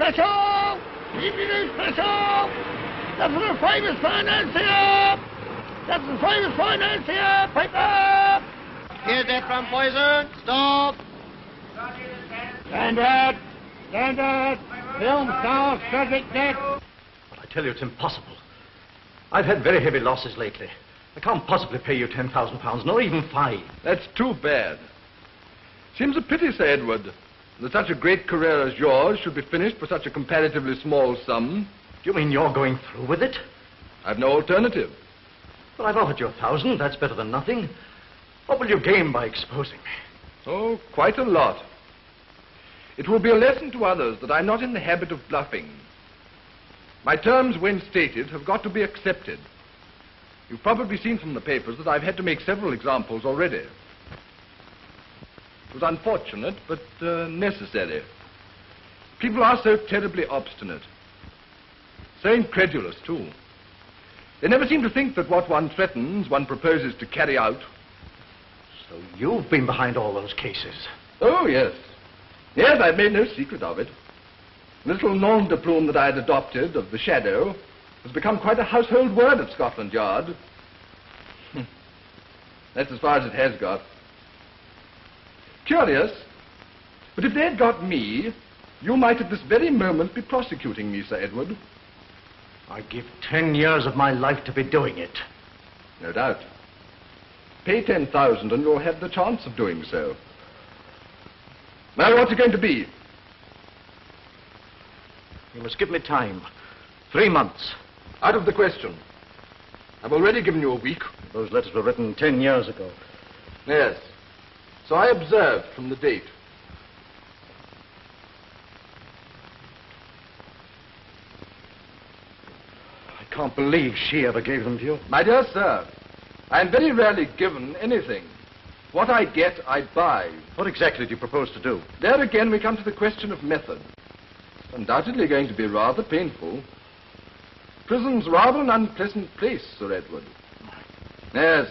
special! DVD special! That's the famous financier! That's the famous financier! Paper! Here's that from Poison. Stop! Standard! Standard! Film star tragic death! But I tell you, it's impossible. I've had very heavy losses lately. I can't possibly pay you £10,000, nor even 5. That's too bad. Seems a pity, Sir Edward, that such a great career as yours should be finished for such a comparatively small sum. Do you mean you're going through with it? I've no alternative. Well, I've offered you 1,000. That's better than nothing. What will you gain by exposing me? Oh, quite a lot. It will be a lesson to others that I'm not in the habit of bluffing. My terms, when stated, have got to be accepted. You've probably seen from the papers that I've had to make several examples already. It was unfortunate, but necessary. People are so terribly obstinate. So incredulous, too. They never seem to think that what one threatens, one proposes to carry out. So you've been behind all those cases? Oh, yes. Yes, I've made no secret of it. The little nom de plume that I had adopted of the Shadow has become quite a household word at Scotland Yard. That's as far as it has got. Curious, but if they had got me, you might at this very moment be prosecuting me, Sir Edward. I'd give 10 years of my life to be doing it. No doubt. Pay 10,000 and you'll have the chance of doing so. Now, what's it going to be? You must give me time. 3 months. Out of the question. I've already given you a week. Those letters were written 10 years ago. Yes. So I observed from the date. I can't believe she ever gave them to you. My dear sir, I am very rarely given anything. What I get, I buy. What exactly do you propose to do? There again we come to the question of method. It's undoubtedly going to be rather painful. Prison's rather an unpleasant place, Sir Edward. Yes.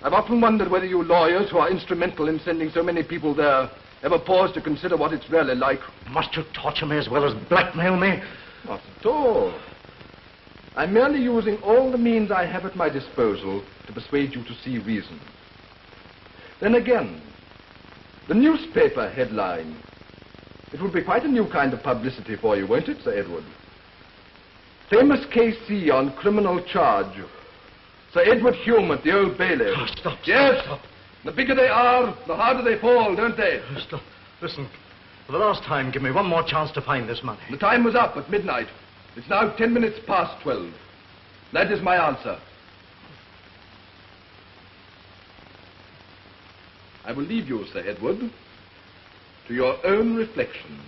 I've often wondered whether you lawyers who are instrumental in sending so many people there ever pause to consider what it's really like. Must you torture me as well as blackmail me? Not at all. I'm merely using all the means I have at my disposal to persuade you to see reason. Then again, the newspaper headline. It would be quite a new kind of publicity for you, won't it, Sir Edward? Famous KC on criminal charge. Sir Edward Hume at the Old Bailey. Oh, stop. Yes. Stop. The bigger they are, the harder they fall, don't they? Stop. Listen, for the last time, give me one more chance to find this money. The time was up at midnight. It's now 10 minutes past 12. That is my answer. I will leave you, Sir Edward, to your own reflection.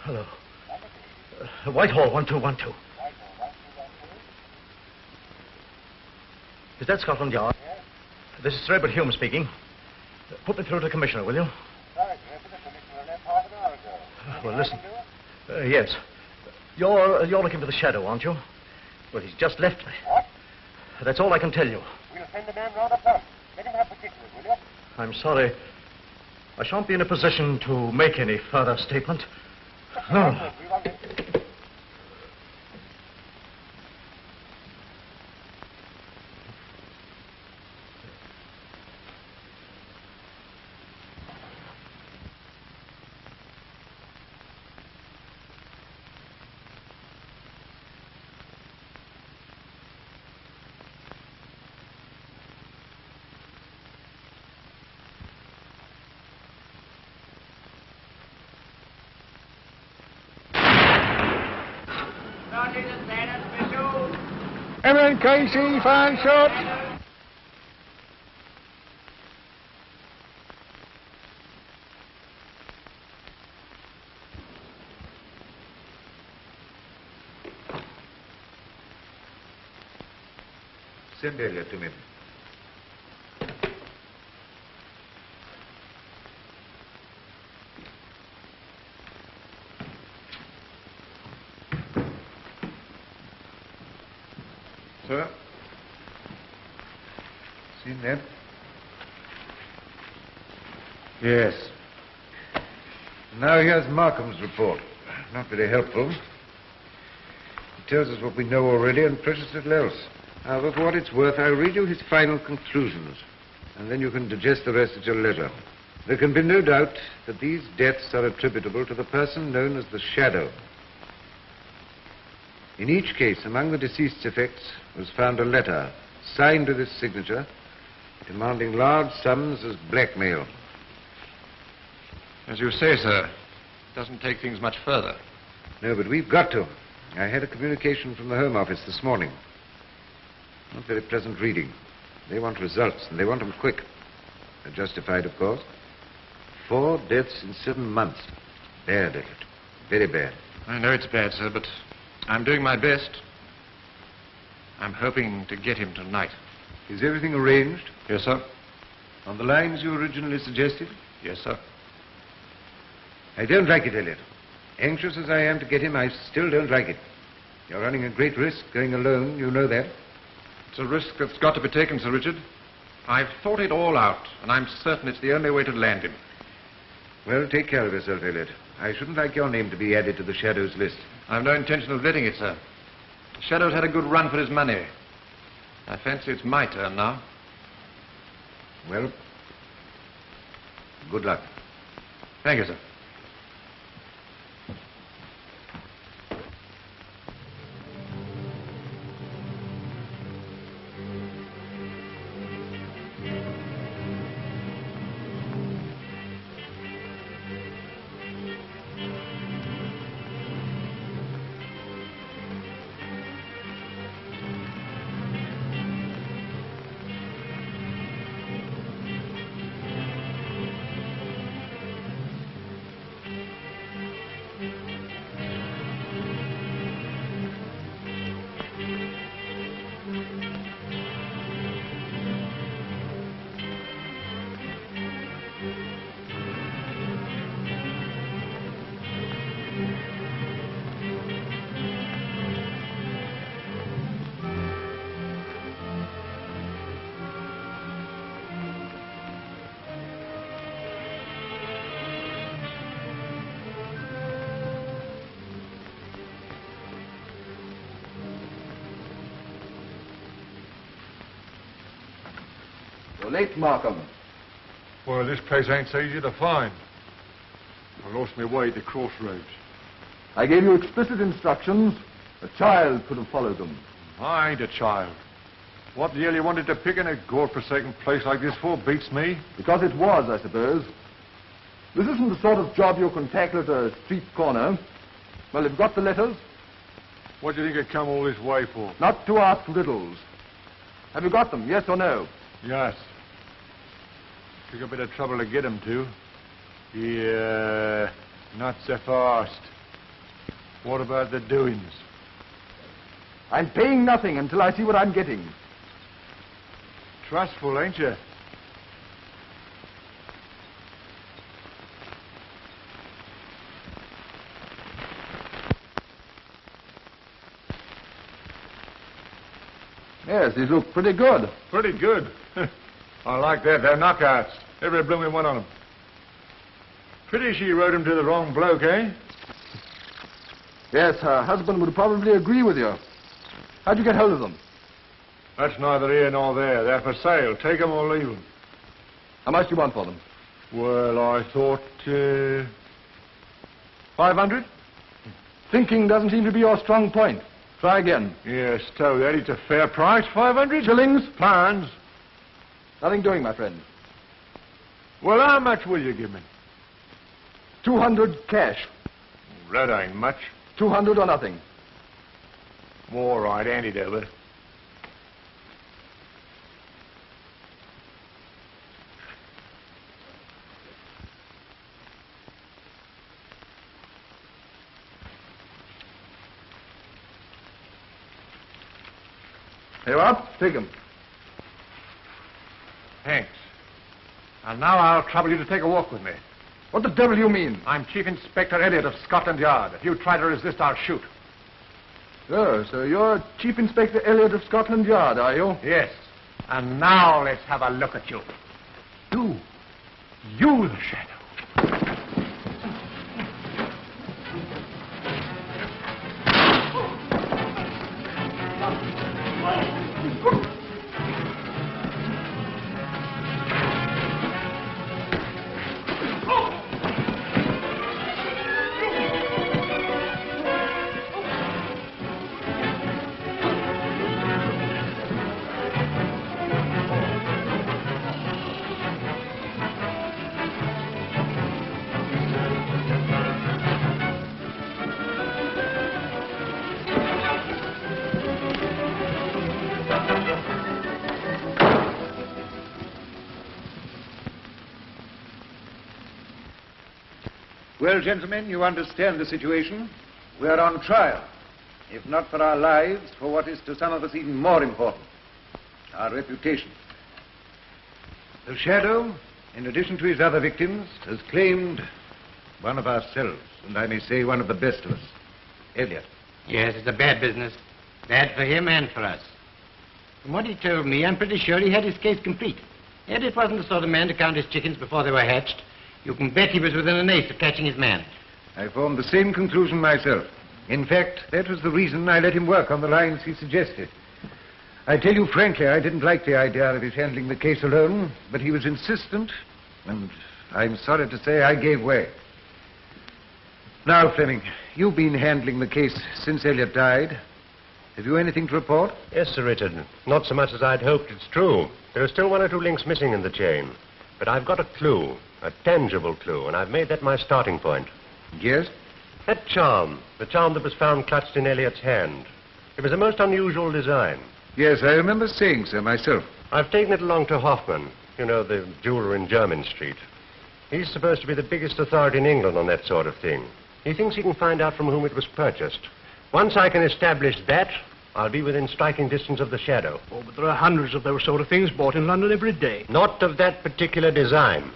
Hello. Whitehall, 1212. Is that Scotland Yard? Yes. This is Sir Edward Hume speaking. Put me through to the Commissioner, will you? Sorry, sir, but the Commissioner left half an hour ago. Well, listen. Yes. You're looking for the Shadow, aren't you? Well, he's just left me. What? That's all I can tell you. We'll send a man round at once. Let him have particulars, will you? I'm sorry. I shan't be in a position to make any further statement. No. We want to... MNKC, fine shot. Send Elliot to me. sir. Seen that? Yes. Now here's Markham's report. Not very helpful. It tells us what we know already and precious little else. However, for what it's worth, I'll read you his final conclusions, and then you can digest the rest at your leisure. There can be no doubt that these deaths are attributable to the person known as the Shadow. In each case, among the deceased's effects was found a letter, signed with his signature, demanding large sums as blackmail. As you say, sir, it doesn't take things much further. No, but we've got to. I had a communication from the Home Office this morning. Not very pleasant reading. They want results, and they want them quick. They're justified, of course. 4 deaths in 7 months. Bad, Elliot. Very bad. I know it's bad, sir, but I'm doing my best. I'm hoping to get him tonight. Is everything arranged? Yes, sir. On the lines you originally suggested? Yes, sir. I don't like it, Elliot. Anxious as I am to get him, I still don't like it. You're running a great risk going alone, you know that. It's a risk that's got to be taken, Sir Richard. I've thought it all out, and I'm certain it's the only way to land him. Well, take care of yourself, Elliot. I shouldn't like your name to be added to the Shadow's list. I've no intention of letting it, sir. The Shadow's had a good run for his money. I fancy it's my turn now. Well, good luck. Thank you, sir. Late, Markham. Well, this place ain't so easy to find. I lost my way at the crossroads. I gave you explicit instructions. A child could have followed them. I ain't a child. What the hell you wanted to pick in a godforsaken place like this for beats me. Because it was, I suppose. This isn't the sort of job you can tackle at a street corner. Well, you've got the letters? What do you think I'd come all this way for? Not to ask riddles. Have you got them, yes or no? Yes. Took a bit of trouble to get him to. Yeah, not so fast. What about the doings? I'm paying nothing until I see what I'm getting. Trustful, ain't you? Yes, these look pretty good. Pretty good. I like that. They're knockouts. Every blooming one of them. Pity she wrote him to the wrong bloke, eh? Yes, her husband would probably agree with you. How'd you get hold of them? That's neither here nor there. They're for sale. Take them or leave them. How much do you want for them? Well, I thought, 500? Thinking doesn't seem to be your strong point. Try again. Yes, stow that. It's a fair price. 500? Shillings? Pounds. Nothing doing, my friend. Well, how much will you give me? 200 cash. That ain't much. 200 or nothing. All right, hand it over. Here you are. Take them. Thanks. And now I'll trouble you to take a walk with me. What the devil do you mean? I'm Chief Inspector Elliot of Scotland Yard. If you try to resist, I'll shoot. So you're Chief Inspector Elliot of Scotland Yard, are you? Yes. And now let's have a look at you. You the Shadow. Well, gentlemen, you understand the situation. We are on trial. If not for our lives, for what is to some of us even more important, our reputation. The Shadow, in addition to his other victims, has claimed one of ourselves, and I may say one of the best of us, Elliot. Yes, it's a bad business. Bad for him and for us. From what he told me, I'm pretty sure he had his case complete. Elliot wasn't the sort of man to count his chickens before they were hatched. You can bet he was within an ace of catching his man. I formed the same conclusion myself. In fact, that was the reason I let him work on the lines he suggested. I tell you frankly, I didn't like the idea of his handling the case alone, but he was insistent, and I'm sorry to say I gave way. Now, Fleming, you've been handling the case since Elliot died. Have you anything to report? Yes, Sir Richard. Not so much as I'd hoped, it's true. There are still one or two links missing in the chain. But I've got a clue, a tangible clue, and I've made that my starting point. Yes? That charm, the charm that was found clutched in Elliot's hand. It was a most unusual design. Yes, I remember saying so myself. I've taken it along to Hoffman, you know, the jeweler in Jermyn Street. He's supposed to be the biggest authority in England on that sort of thing. He thinks he can find out from whom it was purchased. Once I can establish that, I'll be within striking distance of the Shadow. Oh, but there are hundreds of those sort of things bought in London every day. Not of that particular design.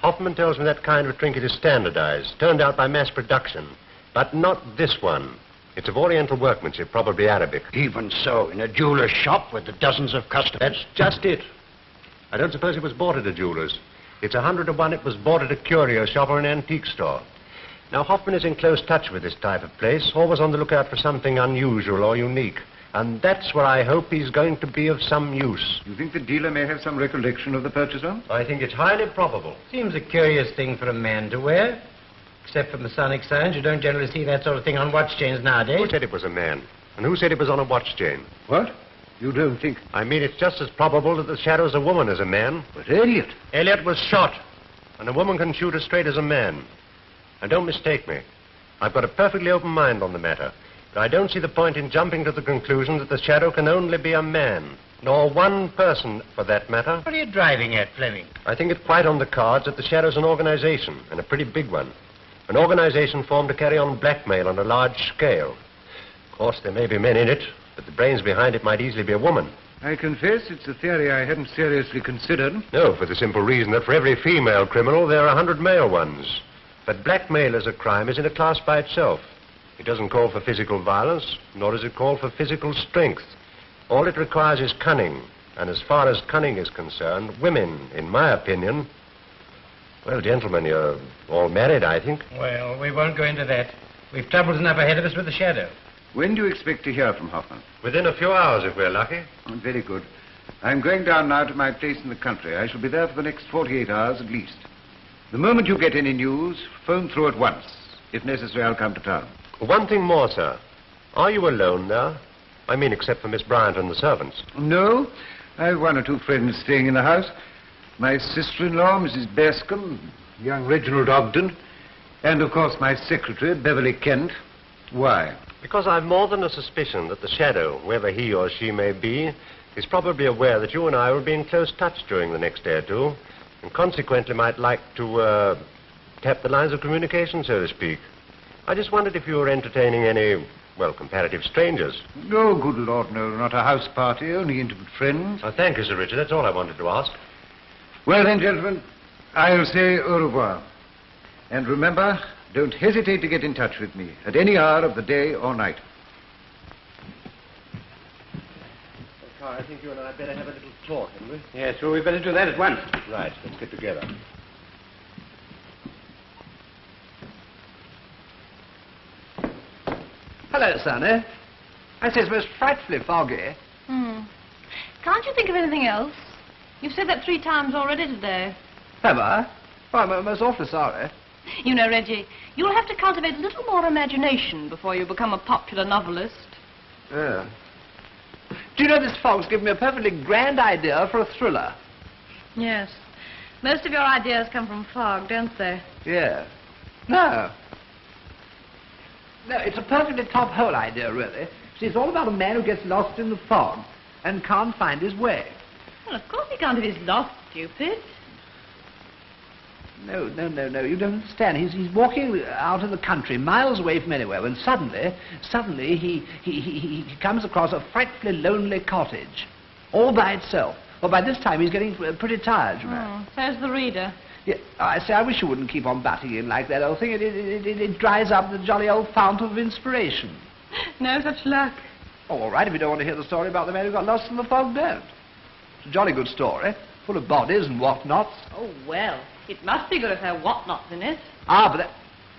Hoffman tells me that kind of trinket is standardized, turned out by mass production. But not this one. It's of Oriental workmanship, probably Arabic. Even so, in a jeweler's shop with the dozens of customers. That's just it. I don't suppose it was bought at a jeweler's. It's 100 to 1 it was bought at a curio shop or an antique store. Now, Hoffman is in close touch with this type of place, always on the lookout for something unusual or unique. And that's where I hope he's going to be of some use. You think the dealer may have some recollection of the purchaser? I think it's highly probable. Seems a curious thing for a man to wear. Except for Masonic signs, you don't generally see that sort of thing on watch chains nowadays. Who said it was a man? And who said it was on a watch chain? What? You don't think... I mean, it's just as probable that the Shadow's a woman as a man. But Elliot... Elliot was shot. And a woman can shoot as straight as a man. And don't mistake me. I've got a perfectly open mind on the matter. But I don't see the point in jumping to the conclusion that the Shadow can only be a man. Nor one person, for that matter. What are you driving at, Fleming? I think it's quite on the cards that the Shadow's an organization, and a pretty big one. An organization formed to carry on blackmail on a large scale. Of course, there may be men in it, but the brains behind it might easily be a woman. I confess it's a theory I hadn't seriously considered. No, for the simple reason that for every female criminal, there are 100 male ones. But blackmail as a crime is in a class by itself. It doesn't call for physical violence, nor does it call for physical strength. All it requires is cunning. And as far as cunning is concerned, women, in my opinion... Well, gentlemen, you're all married, I think. Well, we won't go into that. We've troubles enough ahead of us with the Shadow. When do you expect to hear from Hoffman? Within a few hours, if we're lucky. Oh, very good. I'm going down now to my place in the country. I shall be there for the next 48 hours at least. The moment you get any news, phone through at once. If necessary, I'll come to town. One thing more, sir. Are you alone now? I mean, except for Miss Bryant and the servants. No. I've one or two friends staying in the house. My sister-in-law, Mrs. Bascom, young Reginald Ogden, and, of course, my secretary, Beverly Kent. Why? Because I've more than a suspicion that the Shadow, whoever he or she may be, is probably aware that you and I will be in close touch during the next day or two, and consequently might like to, tap the lines of communication, so to speak. I just wondered if you were entertaining any, well, comparative strangers. No, good Lord, no, not a house party, only intimate friends. Oh, thank you, Sir Richard. That's all I wanted to ask. Well, then, gentlemen, I'll say au revoir. And remember, don't hesitate to get in touch with me at any hour of the day or night. I think you and I had better have a little talk, hadn't we? Yes, well, we'd better do that at once. Right, let's get together. Hello, Sonny. I say it's most frightfully foggy. Can't you think of anything else? You've said that 3 times already today. Have I? Oh, I'm most awfully sorry. You know, Reggie, you'll have to cultivate a little more imagination before you become a popular novelist. Yeah. Do you know this fog's given me a perfectly grand idea for a thriller? Yes. Most of your ideas come from fog, don't they? Yeah. No. No, it's a perfectly top-hole idea, really. See, it's all about a man who gets lost in the fog and can't find his way. Well, of course he can't if he's lost, stupid. No. You don't understand. He's walking out in the country, miles away from anywhere, when suddenly he comes across a frightfully lonely cottage, all by itself. Well, by this time he's getting pretty tired, you know. So's the reader. Yeah, I say, I wish you wouldn't keep on butting in like that old thing. It dries up the jolly old fount of inspiration. No such luck. Oh, all right, if you don't want to hear the story about the man who got lost in the fog, don't. It's a jolly good story, full of bodies and whatnots. Oh, well, it must be good if there are whatnots in it. But that...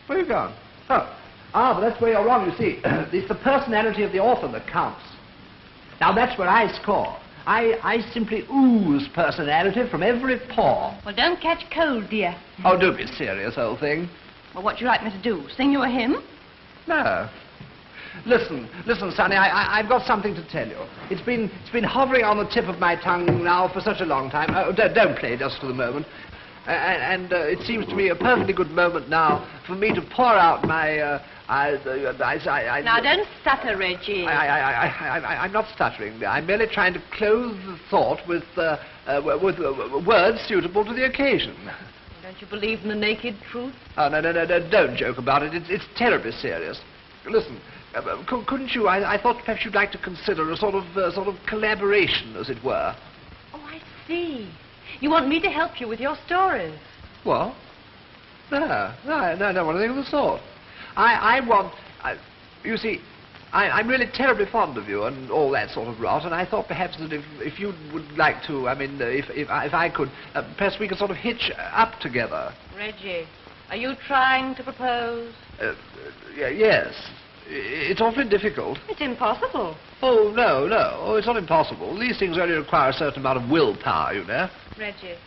Where are you going? But that's where you're wrong, you see. It's the personality of the author that counts. Now, that's where I score. I simply ooze personality from every pore. Well, don't catch cold, dear. Oh, don't be serious, old thing. Well, what do you like me to do? Sing you a hymn? No. Listen, Sonny, I've got something to tell you. It's been hovering on the tip of my tongue now for such a long time. Oh, don't play just for the moment. And it seems to me a perfectly good moment now for me to pour out my... Now, don't stutter, Reggie. I'm not stuttering. I'm merely trying to close the thought with words suitable to the occasion. Don't you believe in the naked truth? Oh, no, don't joke about it. It's terribly serious. Listen, couldn't you, I thought perhaps you'd like to consider a sort of collaboration, as it were. Oh, I see. You want me to help you with your stories? What? No, I don't want anything of the sort. You see, I'm really terribly fond of you and all that sort of rot, and I thought perhaps that if you would like to, I mean, if I could, perhaps we could sort of hitch up together. Reggie, are you trying to propose? Yes. It's awfully difficult. It's impossible. Oh, no. Oh, it's not impossible. These things only require a certain amount of willpower, you know. Reggie,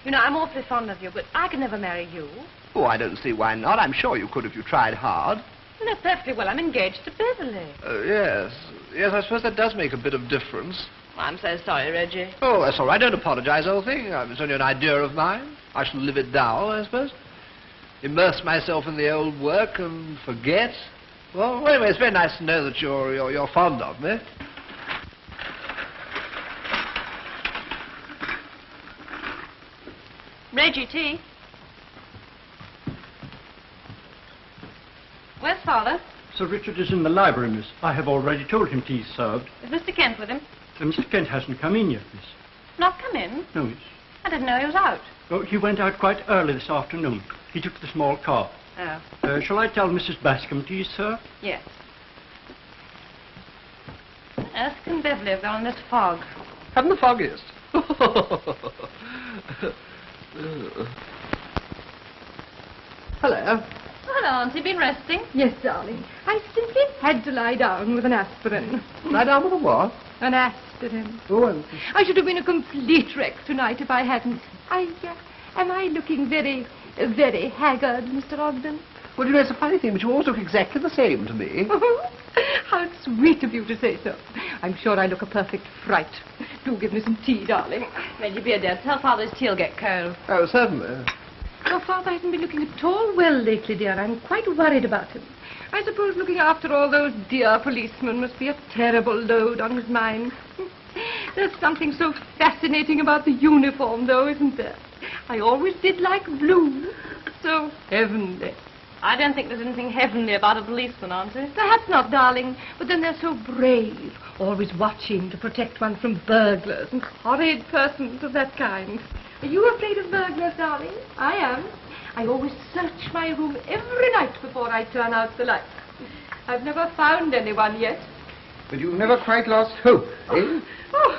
you know, I'm awfully fond of you, but I could never marry you. Oh, I don't see why not. I'm sure you could if you tried hard. You know perfectly well I'm engaged to Beverly. Yes, I suppose that does make a bit of difference. I'm so sorry, Reggie. Oh, that's all right. Don't apologize, old thing. It's only an idea of mine. I shall live it down, I suppose. Immerse myself in the old work and forget. Well, anyway, it's very nice to know that you're fond of me. Reggie, tea. Where's Father? Sir Richard is in the library, miss. I have already told him tea's served. Is Mr. Kent with him? Mr. Kent hasn't come in yet, miss. Not come in? No, miss. I didn't know he was out. Oh, he went out quite early this afternoon. He took the small car. Oh. Shall I tell Mrs. Bascom tea's served? Yes. Erskine and Beverly have gone in this fog. Haven't the foggiest? Hello. Hello, Auntie. Been resting? Yes, darling. I simply had to lie down with an aspirin. Lie down with a what? An aspirin. Oh, I should have been a complete wreck tonight if I hadn't. Am I looking very, very haggard, Mr. Ogden? Well, you know, it's a funny thing, but you always look exactly the same to me. How sweet of you to say so. I'm sure I look a perfect fright. Do give me some tea, darling. Reggie, dear, tell Father his tea'll get cold. Oh, certainly. Your father hasn't been looking at all well lately, dear. I'm quite worried about him. I suppose looking after all those dear policemen must be a terrible load on his mind. There's something so fascinating about the uniform, though, isn't there? I always did like blue. So heavenly. I don't think there's anything heavenly about a policeman, Auntie. Perhaps not, darling, but then they're so brave, always watching to protect one from burglars and horrid persons of that kind. Are you afraid of burglars, darling? I am. I always search my room every night before I turn out the lights. I've never found anyone yet. But you've never quite lost hope, eh? Oh,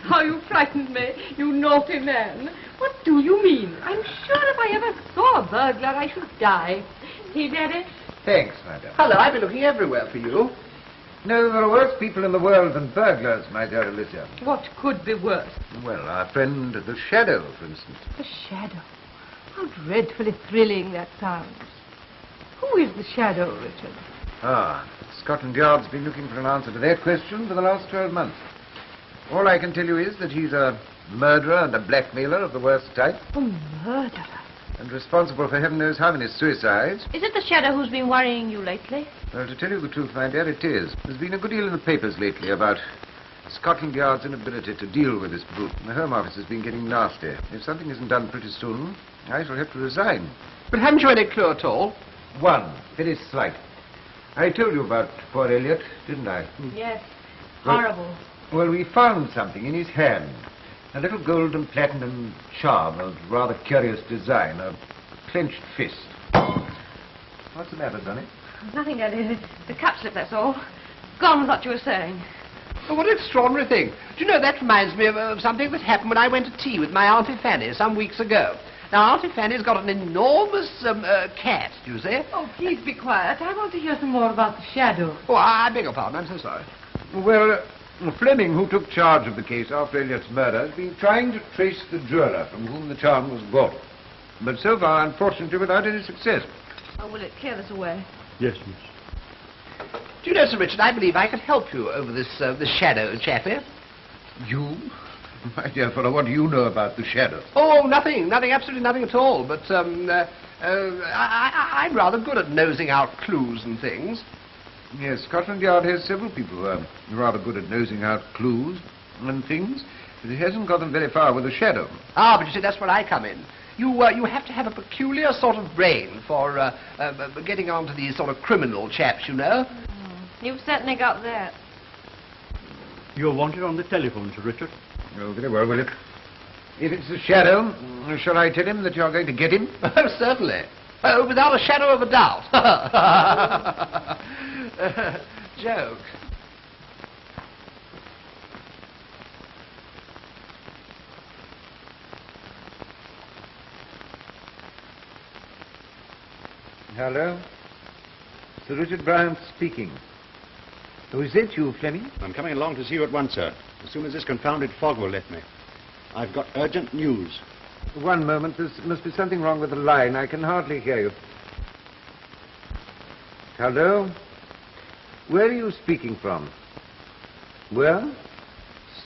how you frightened me, you naughty man. What do you mean? I'm sure if I ever saw a burglar, I should die. See, Daddy? Thanks, madam. Hello, I've been looking everywhere for you. No, there are worse people in the world than burglars, my dear Alicia. What could be worse? Well, our friend the Shadow, for instance. The Shadow. How dreadfully thrilling that sounds. Who is the Shadow, Richard? Ah, Scotland Yard's been looking for an answer to that question for the last 12 months. All I can tell you is that he's a murderer and a blackmailer of the worst type. A murderer? And responsible for heaven knows how many suicides. Is it the Shadow who's been worrying you lately? Well, to tell you the truth, my dear, it is. There's been a good deal in the papers lately about Scotland Yard's inability to deal with this brute. The Home Office has been getting nasty. If something isn't done pretty soon, I shall have to resign. But haven't you any clue at all? One, very slight. I told you about poor Elliot, didn't I? Yes. Well- Horrible. Well, we found something in his hand. A little gold and platinum charm of rather curious design. A clenched fist. What's the matter, Donny? Nothing, Daddy. The cap slip, that's all. Gone with what you were saying. Oh, what an extraordinary thing. Do you know, that reminds me of something that happened when I went to tea with my Auntie Fanny some weeks ago. Now, Auntie Fanny's got an enormous cat, do you see? Oh, please be quiet. I want to hear some more about the Shadow. Oh, I beg your pardon. I'm so sorry. Well, Fleming, who took charge of the case after Elliot's murder, has been trying to trace the jeweller from whom the charm was bought. But so far, unfortunately, without any success. Oh, will it clear this away? Yes, miss. Do you know, Sir Richard, I believe I could help you over this Shadow, chappie. You? My dear fellow, what do you know about the Shadow? Oh, nothing, absolutely nothing at all. But I'm rather good at nosing out clues and things. Yes, Scotland Yard has several people who are rather good at nosing out clues and things, but it hasn't got them very far with the Shadow. Ah, but you see, that's where I come in. You have to have a peculiar sort of brain for getting on to these sort of criminal chaps, you know. You've certainly got that. You're wanted on the telephone, Sir Richard. Oh, very well, will it? If it's the Shadow, shall I tell him that you're going to get him? Oh, certainly. Oh, without a shadow of a doubt. Joke. Hello? Sir Richard Bryant speaking. Oh, is that you, Fleming? I'm coming along to see you at once, sir. As soon as this confounded fog will let me. I've got urgent news. One moment. There must be something wrong with the line. I can hardly hear you. Hello? Where are you speaking from? Where?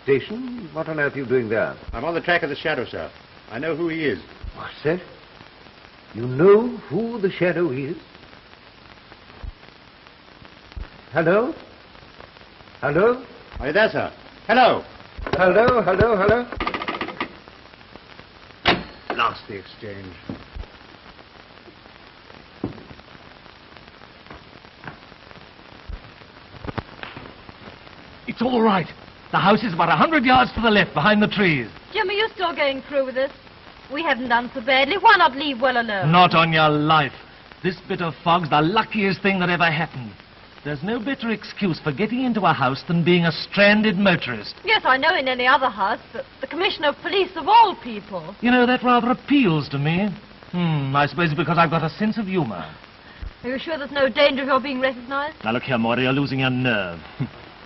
Station? What on earth are you doing there? I'm on the track of the Shadow, sir. I know who he is. What's that? You know who the Shadow is? Hello? Hello? Are you there, sir? Hello? Hello, hello, hello? Lost the exchange. It's all right. The house is about 100 yards to the left, behind the trees. Jim, are you still going through with this? We haven't done so badly. Why not leave well alone? Not on your life. This bit of fog's the luckiest thing that ever happened. There's no better excuse for getting into a house than being a stranded motorist. Yes, I know in any other house, but the Commissioner of Police of all people. You know, that rather appeals to me. I suppose it's because I've got a sense of humor. Are you sure there's no danger of your being recognized? Now, look here, Moira, you're losing your nerve.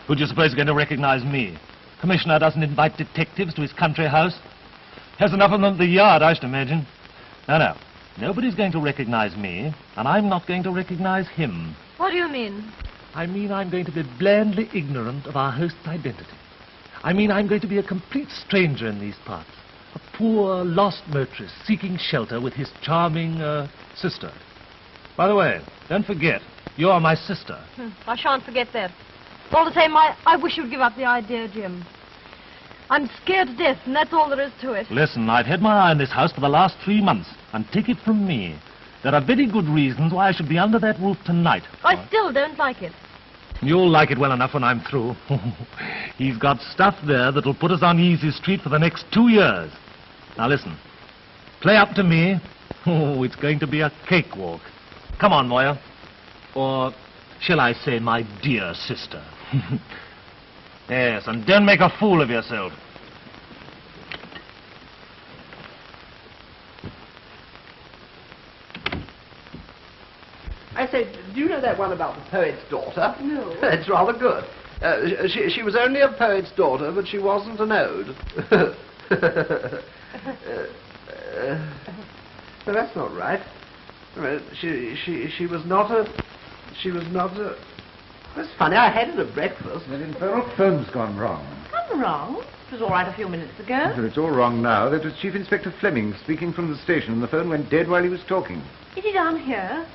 Who do you suppose is going to recognize me? Commissioner doesn't invite detectives to his country house. Has enough of them at the yard, I should imagine. No. Nobody's going to recognize me, and I'm not going to recognize him. What do you mean? I mean I'm going to be blandly ignorant of our host's identity. I mean I'm going to be a complete stranger in these parts. A poor, lost motorist seeking shelter with his charming, sister. By the way, don't forget, you're my sister. I shan't forget that. All the same, I wish you'd give up the idea, Jim. I'm scared to death, and that's all there is to it. Listen, I've had my eye on this house for the last 3 months, and take it from me, there are very good reasons why I should be under that roof tonight. I still don't like it. You'll like it well enough when I'm through. He's got stuff there that'll put us on Easy Street for the next 2 years. Now listen, play up to me. Oh, it's going to be a cakewalk. Come on, Moya. Or shall I say my dear sister? Yes, and don't make a fool of yourself. I say, do you know that one about the poet's daughter? No. It's rather good. She was only a poet's daughter, but she wasn't an ode. No, that's not right. She was not a... That's funny, I had it at breakfast. The infernal phone's gone wrong. Gone wrong? It was all right a few minutes ago. Well, it's all wrong now. That was Chief Inspector Fleming speaking from the station, and the phone went dead while he was talking. Is he down here?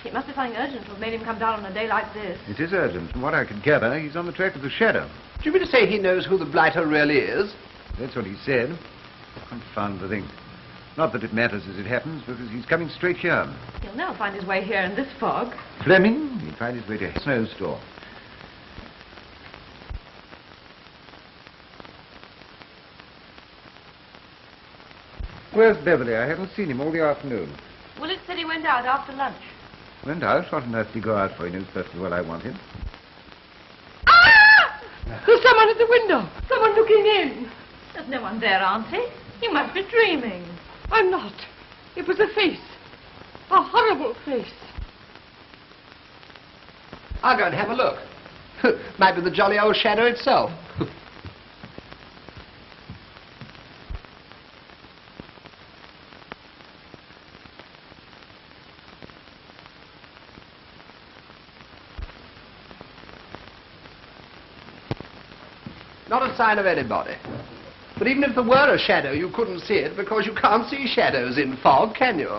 It must be something urgent to have made him come down on a day like this. It is urgent. From what I could gather, he's on the track of the shadow. Do you mean to say he knows who the blighter really is? That's what he said. Confound the thing. Not that it matters as it happens, because he's coming straight here. He'll never find his way here in this fog. Fleming, he'll find his way to a snowstorm. Where's Beverly? I haven't seen him all the afternoon. Willett said he went out after lunch. Went out? What on earth did he go out for? He knows perfectly well I want him. Ah! There's someone at the window. Someone looking in. There's no one there, Auntie. You must be dreaming. I'm not. It was a face. A horrible face. I'll go and have a look. Might be the jolly old shadow itself. Not a sign of anybody. But even if there were a shadow, you couldn't see it because you can't see shadows in fog, can you?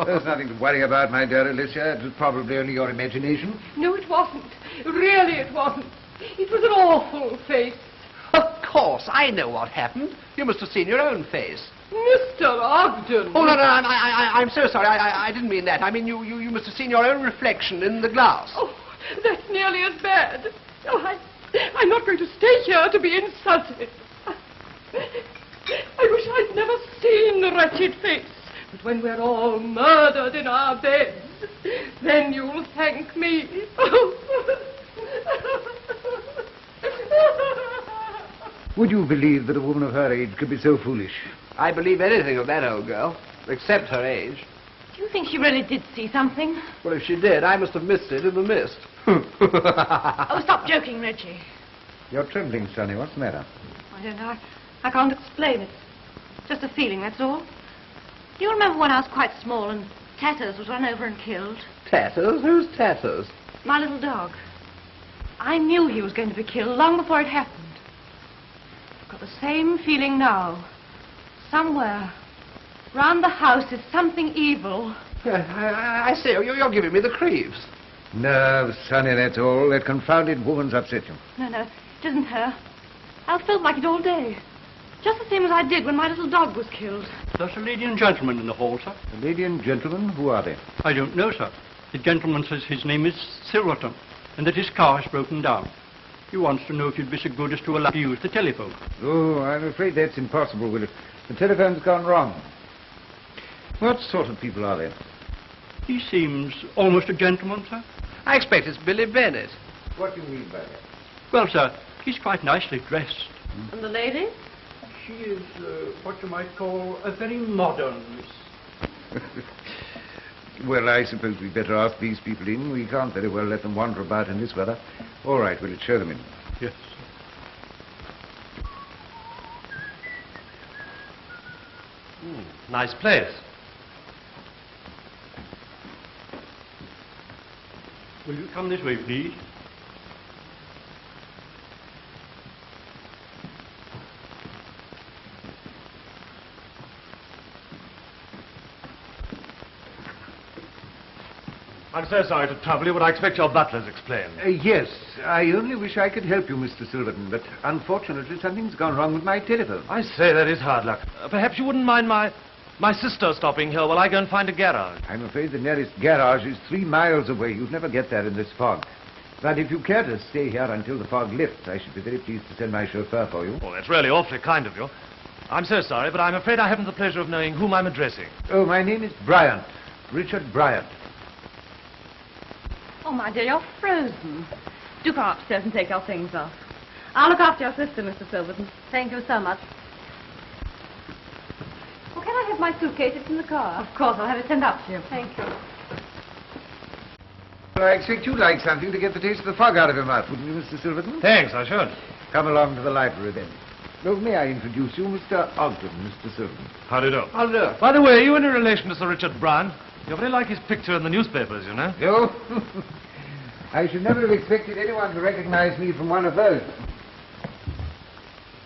There's nothing to worry about, my dear Alicia. It was probably only your imagination. No, it wasn't. Really, it wasn't. It was an awful face. Of course, I know what happened. You must have seen your own face. Mr. Ogden. Oh, no, I'm so sorry. I didn't mean that. I mean, you must have seen your own reflection in the glass. Oh, that's nearly as bad. Oh, I'm not going to stay here to be insulted. I wish I'd never seen the wretched face. But when we're all murdered in our beds, then you'll thank me. Would you believe that a woman of her age could be so foolish? I believe anything of that old girl, except her age. Do you think she really did see something? Well, if she did, I must have missed it in the mist. Oh, stop joking, Reggie. You're trembling, Sonny. What's the matter? I don't know. I can't explain it. Just a feeling, that's all. Do you remember when I was quite small and Tatters was run over and killed? Tatters? Who's Tatters? My little dog. I knew he was going to be killed long before it happened. I've got the same feeling now. Somewhere, round the house, is something evil. I see. You're giving me the creeps. No, Sonny, that's all. That confounded woman's upset you. No, it isn't her. I've felt like it all day. Just the same as I did when my little dog was killed. There's a lady and gentleman in the hall, sir. A lady and gentleman? Who are they? I don't know, sir. The gentleman says his name is Silverton and that his car has broken down. He wants to know if you'd be so good as to allow him to use the telephone. Oh, I'm afraid that's impossible, Willett. The telephone's gone wrong. What sort of people are they? He seems almost a gentleman, sir. I expect it's Billy Bennett. What do you mean by that? Well, sir, he's quite nicely dressed. And the lady? She is what you might call a very modern miss. Well, I suppose we'd better ask these people in. We can't very well let them wander about in this weather. All right, Willett, show them in. Yes. Nice place. Will you come this way, please? I'm so sorry to trouble you, but I expect your butler's explained. Yes, I only wish I could help you, Mr. Silverton, but unfortunately something's gone wrong with my telephone. I say, that is hard luck. Perhaps you wouldn't mind my sister stopping here while I go and find a garage. I'm afraid the nearest garage is 3 miles away. You'd never get there in this fog. But if you care to stay here until the fog lifts, I should be very pleased to send my chauffeur for you. Well, that's really awfully kind of you. I'm so sorry, but I'm afraid I haven't the pleasure of knowing whom I'm addressing. Oh, my name is Bryant. Richard Bryant. Oh, my dear, you're frozen. Do come upstairs and take our things off. I'll look after your sister, Mr. Silverton. Thank you so much. Well, can I have my suitcase? It's in the car. Of course, I'll have it sent up to you. Thank you. Well, I expect you'd like something to get the taste of the fog out of your mouth, wouldn't you, Mr. Silverton? Thanks, I should. Come along to the library, then. Now, may I introduce you, Mr. Ogden, Mr. Silverton? How do you do? How do you do? By the way, are you any relation to Sir Richard Bryan? You very like his picture in the newspapers, you know. You? I should never have expected anyone to recognize me from one of those.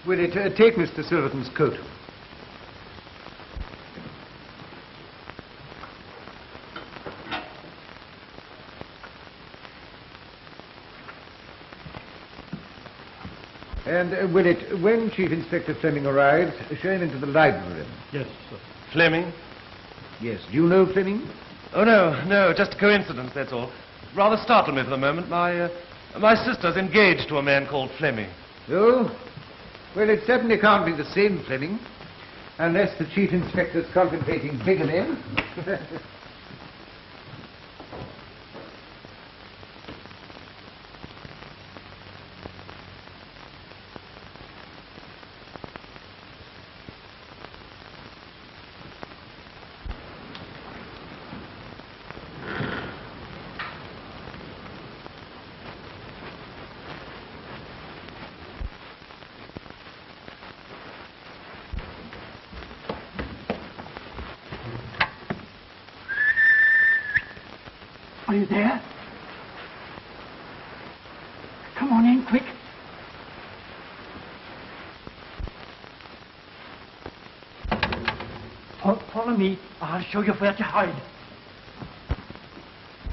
Will it take Mr. Silverton's coat? And will it, when Chief Inspector Fleming arrives, show him into the library? Yes, sir. Fleming? Yes. Do you know Fleming? Oh, no, just a coincidence, that's all. Rather startled me for the moment. My sister's engaged to a man called Fleming. Oh? Well, it certainly can't be the same Fleming, unless the Chief Inspector's contemplating bigamy. Are you there? Come on in, quick. Follow me. I'll show you where to hide.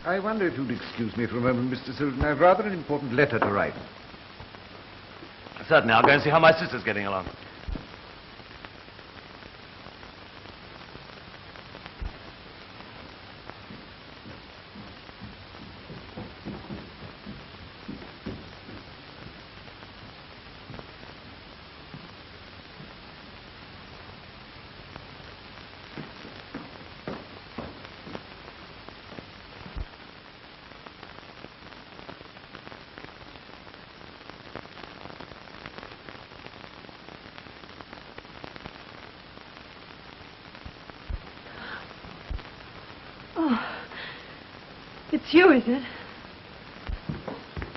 I wonder if you'd excuse me for a moment, Mr. Silverton. I've rather an important letter to write. Certainly, I'll go and see how my sister's getting along. It's you, is it?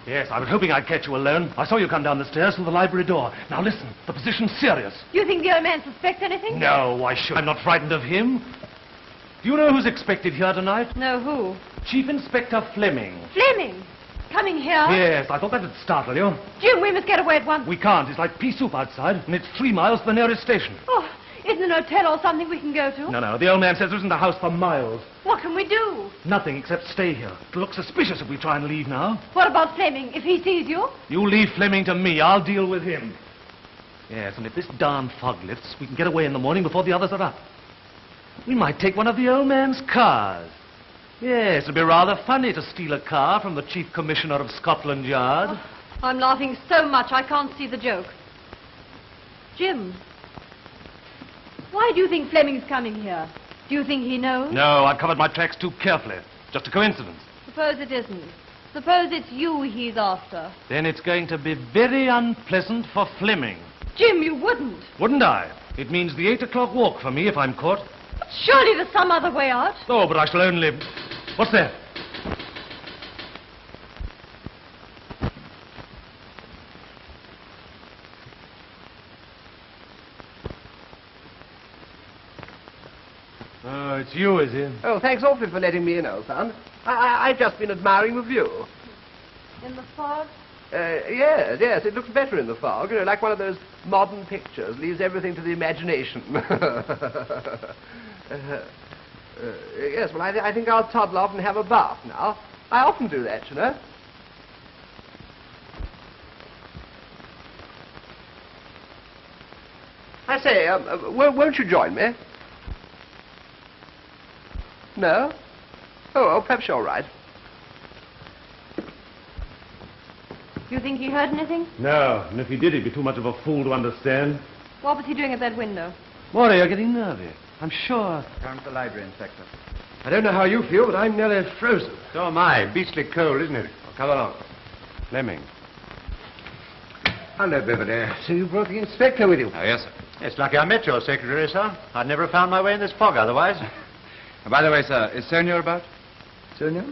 Yes, I was hoping I'd catch you alone. I saw you come down the stairs through the library door. Now listen, the position's serious. You think the old man suspects anything? No, why should I'm not frightened of him. Do you know who's expected here tonight? No, who? Chief Inspector Fleming. Fleming? Coming here? Yes, I thought that'd startle you. Jim, we must get away at once. We can't. It's like pea soup outside, and it's 3 miles to the nearest station. Oh, isn't an hotel or something we can go to? No, the old man says there isn't a house for miles. What can we do? Nothing except stay here. It'll look suspicious if we try and leave now. What about Fleming? If he sees you? You leave Fleming to me. I'll deal with him. Yes, and if this darn fog lifts, we can get away in the morning before the others are up. We might take one of the old man's cars. Yes, it'd be rather funny to steal a car from the Chief Commissioner of Scotland Yard. Oh, I'm laughing so much I can't see the joke. Jim, why do you think Fleming's coming here? Do you think he knows? No, I've covered my tracks too carefully. Just a coincidence. Suppose it isn't. Suppose it's you he's after. Then it's going to be very unpleasant for Fleming. Jim, you wouldn't. Wouldn't I? It means the 8 o'clock walk for me if I'm caught. But surely there's some other way out. Oh, but I shall only... What's that? Oh, it's you, is it? Oh, thanks awfully for letting me in, old son. I've just been admiring the view. In the fog? Yes, it looks better in the fog. You know, like one of those modern pictures. Leaves everything to the imagination. Yes, well, I think I'll toddle off and have a bath now. I often do that, you know. I say, won't you join me? No? Oh, perhaps you're right. You think he heard anything? No, and if he did, he'd be too much of a fool to understand. What was he doing at that window? Maury, you're getting nervy. I'm sure. Come to the library, Inspector. I don't know how you feel, but I'm nearly frozen. So am I. Beastly cold, isn't it? Oh, come along. Fleming. Hello, Beverly. So you brought the inspector with you? Oh, yes, sir. It's lucky I met your secretary, sir. I'd never have found my way in this fog otherwise. By the way, sir, is Sonia about? Sonia?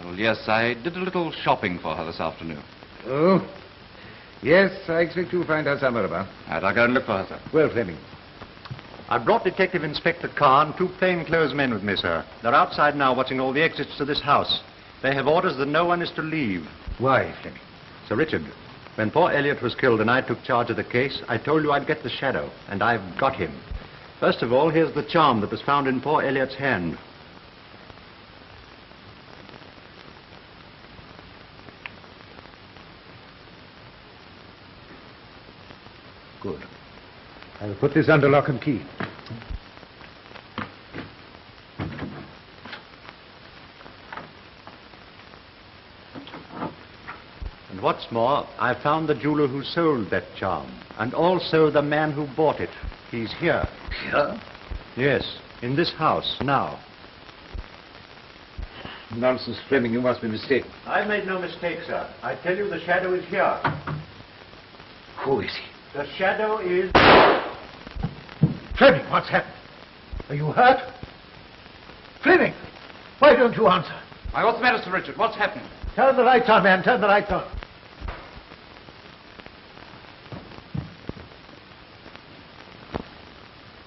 Well, yes, I did a little shopping for her this afternoon. Oh, yes, I expect you'll find out somewhere about. Right, I'll go and look for her, sir. Well, Fleming. I brought Detective Inspector Carr and 2 plainclothes men with me, sir. They're outside now watching all the exits to this house. They have orders that no one is to leave. Why, Fleming? Sir Richard, when poor Elliot was killed and I took charge of the case, I told you I'd get the shadow, and I've got him. First of all, here's the charm that was found in poor Elliot's hand. Good. I will put this under lock and key. And what's more, I found the jeweler who sold that charm, and also the man who bought it. He's here. Here? Yes, in this house, now. Nonsense, Fleming, you must be mistaken. I made no mistake, sir. I tell you the shadow is here. Who is he? The shadow is... Fleming, what's happened? Are you hurt? Fleming, why don't you answer? Why, what's the matter, Sir Richard? What's happened? Turn the lights on, man. Turn the lights on.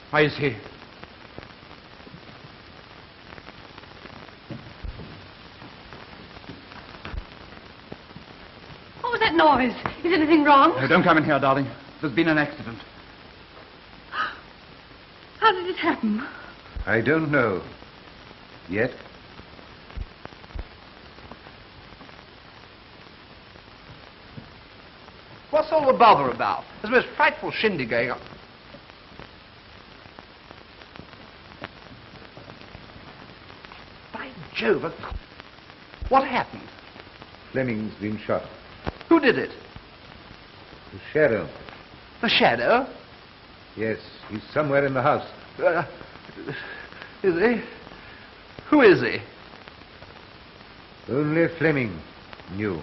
Why is he? What was that noise? Is anything wrong? No, don't come in here, darling. There's been an accident. How did it happen? I don't know. Yet. What's all the bother about? There's a most frightful shindig going on. By Jove, what happened? Fleming's been shot. Who did it? The shadow. The shadow? Yes, he's somewhere in the house. Is he? Who is he? Only Fleming knew.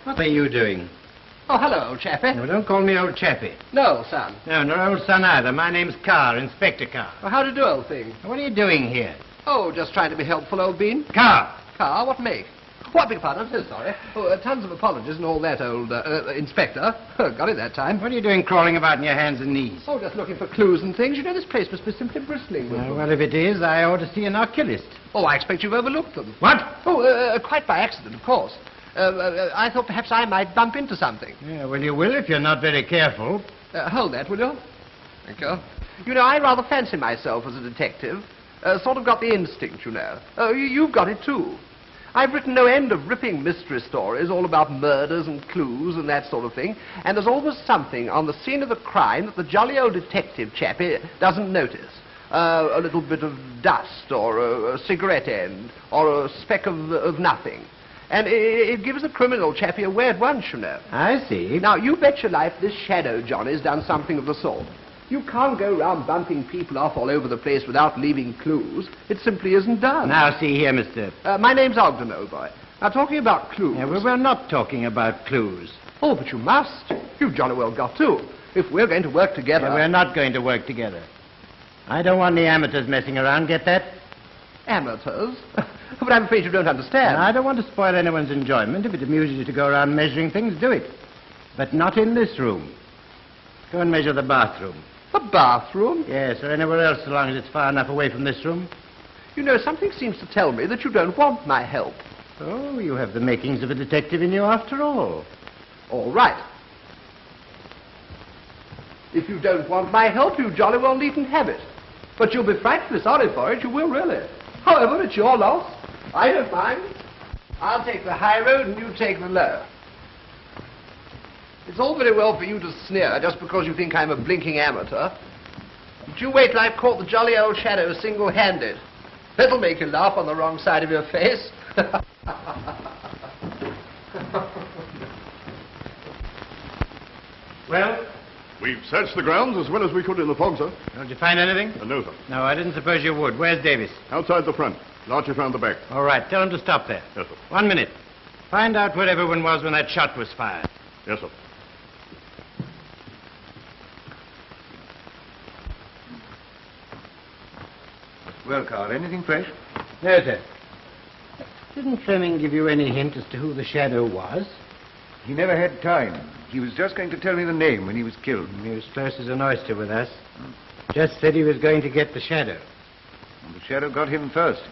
What are you doing? Oh, hello, old chappie. No, don't call me old chappie. No, son. No, nor old son either. My name's Carr, Inspector Carr. Well, how do you do, old thing? What are you doing here? Oh, just trying to be helpful, old bean. Carr! Carr, what make? What, beg pardon, I'm so sorry. Oh, tons of apologies and all that, old Inspector. Got it that time. What are you doing crawling about on your hands and knees? Oh, just looking for clues and things. You know, this place must be simply bristling with them. Well, if it is, I ought to see an oculist. Oh, I expect you've overlooked them. What? Oh, quite by accident, of course. I thought perhaps I might bump into something. Yeah, well, you will if you're not very careful. Hold that, will you? Thank you. You know, I rather fancy myself as a detective. Sort of got the instinct, you know. You've got it, too. I've written no end of ripping mystery stories, all about murders and clues and that sort of thing, and there's always something on the scene of the crime that the jolly old detective chappie doesn't notice. A little bit of dust, or a cigarette end, or a speck of nothing. And it gives the criminal chappie away at once, you know. I see. Now, you bet your life this shadow Johnny's done something of the sort. You can't go round bumping people off all over the place without leaving clues. It simply isn't done. Now, see here, mister. My name's Ogden, old boy. Now, talking about clues... Yeah, well, we're not talking about clues. Oh, but you must. You've jolly well got to. If we're going to work together... Yeah, we're not going to work together. I don't want any amateurs messing around, get that? Amateurs? But I'm afraid you don't understand. Now, I don't want to spoil anyone's enjoyment. If it amuses you to go around measuring things, do it. But not in this room. Go and measure the bathroom. The bathroom? Yes, or anywhere else, so long as it's far enough away from this room. You know, something seems to tell me that you don't want my help. Oh, you have the makings of a detective in you after all. All right. If you don't want my help, you jolly well needn't have it. But you'll be frightfully sorry for it, you will really. However, it's your loss. I don't mind. I'll take the high road and you take the low. It's all very well for you to sneer just because you think I'm a blinking amateur. But you wait till I've caught the jolly old shadow single-handed. That'll make you laugh on the wrong side of your face. Well? We've searched the grounds as well as we could in the fog, sir. Did you find anything? No, sir. No, I didn't suppose you would. Where's Davis? Outside the front. Larchie found the back. All right, tell him to stop there. Yes, sir. 1 minute. Find out where everyone was when that shot was fired. Yes, sir. Well, Carl, anything fresh? No, sir. Didn't Fleming give you any hint as to who the shadow was? He never had time. He was just going to tell me the name when he was killed. He was close as an oyster with us. Just said he was going to get the shadow. And the shadow got him first.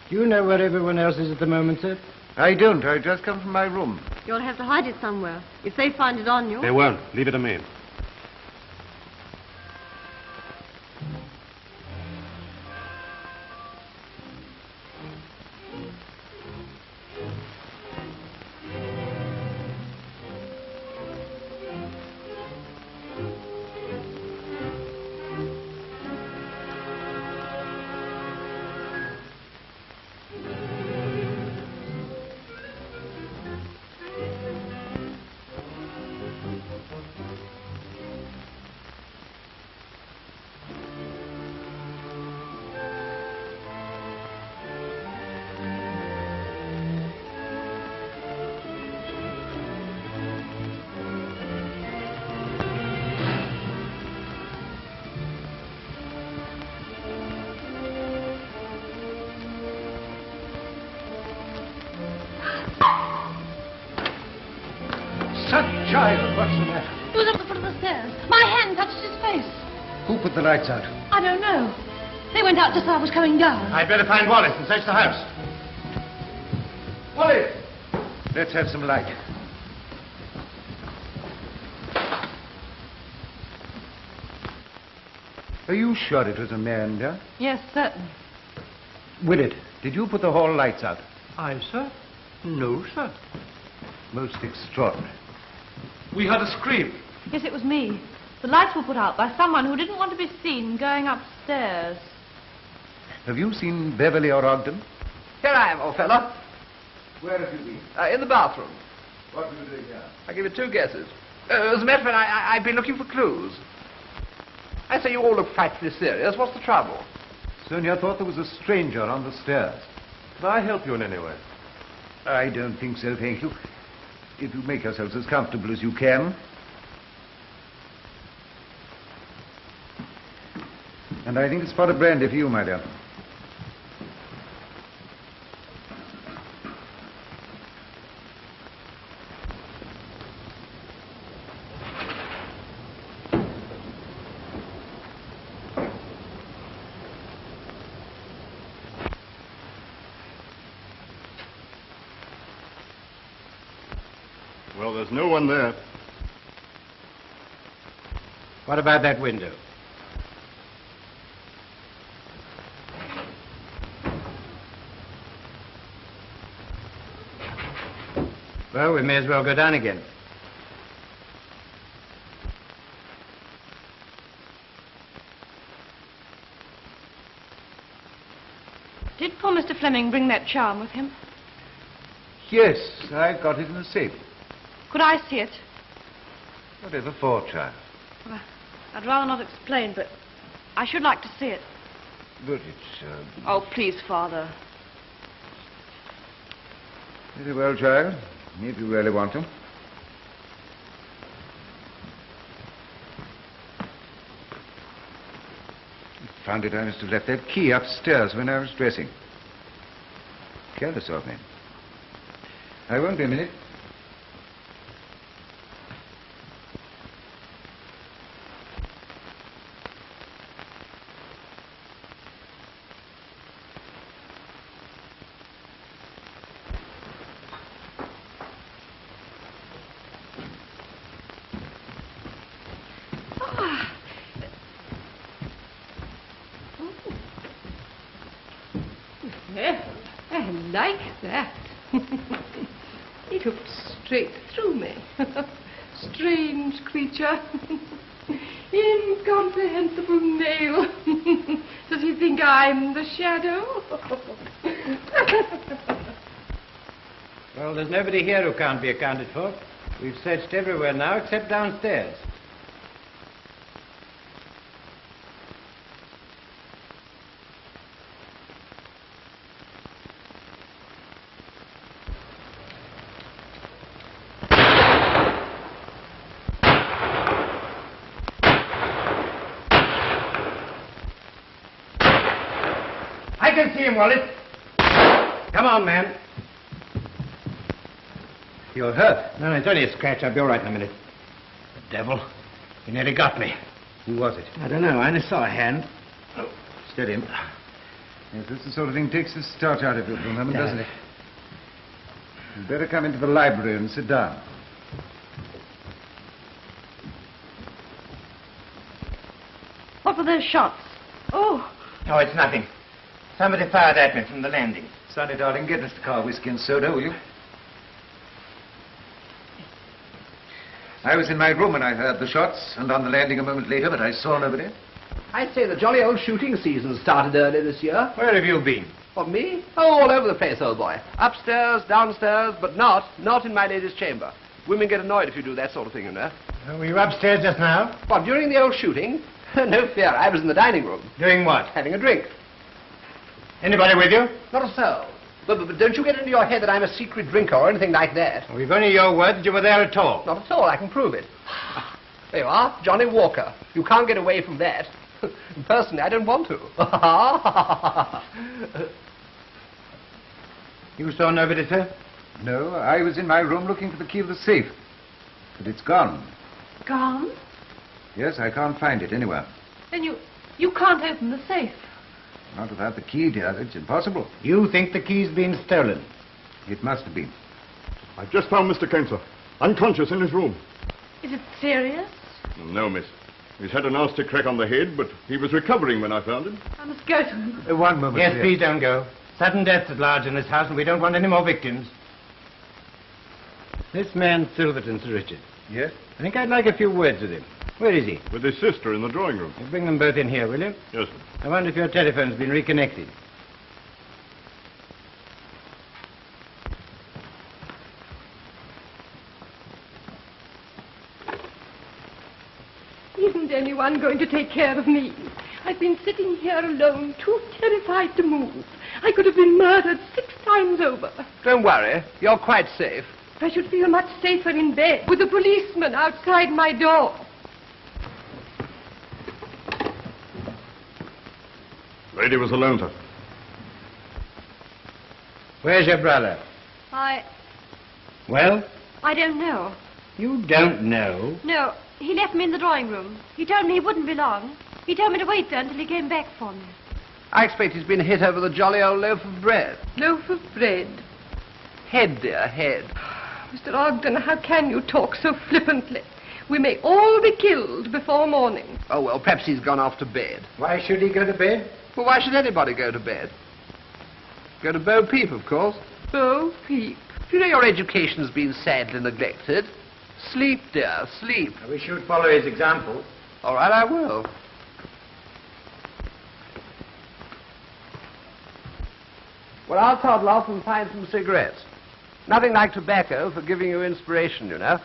Do you know where everyone else is at the moment, sir? I don't. I just come from my room. You'll have to hide it somewhere. If they find it on you... They won't. Leave it to me. Child, what's the matter? He was up the foot of the stairs. My hand touched his face. Who put the lights out? I don't know. They went out just as I was coming down. I'd better find Wallace and search the house. Wallace! Let's have some light. Are you sure it was a man, dear? Yes, certainly. Willett, did you put the hall lights out? I, sir? No, sir. Most extraordinary. We heard a scream. Yes, it was me. The lights were put out by someone who didn't want to be seen going upstairs. Have you seen Beverly or Ogden? Here I am, old fella. Where have you been? In the bathroom. What were you doing here? I'll give you 2 guesses. As a matter of fact, I've been looking for clues. I say you all look frightfully serious. What's the trouble? Sonia thought there was a stranger on the stairs. Can I help you in any way? I don't think so, thank you. If you make yourselves as comfortable as you can. And I think it's pot of brandy for you, my dear. Well, there's no one there. What about that window? Well, we may as well go down again. Did poor Mr. Fleming bring that charm with him? Yes, I've got it in the safe. Could I see it? Whatever for, child? Well, I'd rather not explain, but I should like to see it. But it's... Oh, please, Father. Very well, child. If you really want to. Found it I must have left that key upstairs when I was dressing. Careless of me. I won't be a minute. Well, I like that. He looked straight through me. Strange creature. Incomprehensible male. Does he think I'm the shadow? Well, there's nobody here who can't be accounted for. We've searched everywhere now except downstairs. I can see him, Wallace. Come on, man. You're hurt. No, it's only a scratch. I'll be all right in a minute. The devil. He nearly got me. Who was it? I don't know. I only saw a hand. Oh, steady him. Yes, that's the sort of thing takes the starch out of you for a moment, doesn't it? You'd better come into the library and sit down. What were those shots? Oh. Oh, it's nothing. Somebody fired at me from the landing. Sonny, darling, get Mr. Carr whiskey and soda, will you? I was in my room when I heard the shots, and on the landing a moment later, but I saw nobody. I'd say the jolly old shooting season started early this year. Where have you been? What, me? Oh, all over the place, old boy. Upstairs, downstairs, but not in my lady's chamber. Women get annoyed if you do that sort of thing, you know. Were you upstairs just now? What, during the old shooting? No fear, I was in the dining room. Doing what? Having a drink. Anybody with you? Not a soul. But don't you get into your head that I'm a secret drinker or anything like that. We've only your word that you were there at all. Not at all, I can prove it. There you are, Johnny Walker. You can't get away from that. Personally, I don't want to. You saw nobody, sir? No, I was in my room looking for the key of the safe. But it's gone. Gone? Yes, I can't find it anywhere. Then you can't open the safe. Not without the key, dear. It's impossible. You think the key's been stolen? It must have been. I've just found Mr. Kane, sir. Unconscious in his room. Is it serious? No, miss. He's had a nasty crack on the head, but he was recovering when I found him. I must go to him. One moment, Yes, dear. please don't go. Sudden deaths at large in this house, and we don't want any more victims. This man Silverton, Sir Richard. Yes? I think I'd like a few words with him. Where is he? With his sister in the drawing room. You bring them both in here, will you? Yes, sir. I wonder if your telephone's been reconnected. Isn't anyone going to take care of me? I've been sitting here alone, too terrified to move. I could have been murdered 6 times over. Don't worry, you're quite safe. I should feel much safer in bed with a policeman outside my door. Lady was alone, sir. Where's your brother? Well? I don't know. You don't know? No, he left me in the drawing room. He told me he wouldn't be long. He told me to wait there until he came back for me. I expect he's been hit over the jolly old loaf of bread. Loaf of bread? Head, dear, head. Mr. Ogden, how can you talk so flippantly? We may all be killed before morning. Oh, well, perhaps he's gone off to bed. Why should he go to bed? Well, why should anybody go to bed? Go to Bo Peep, of course. Bo Peep? You know your education's been sadly neglected. Sleep, dear, sleep. I wish you'd follow his example. All right, I will. Well, I'll toddle off and find some cigarettes. Nothing like tobacco for giving you inspiration, you know.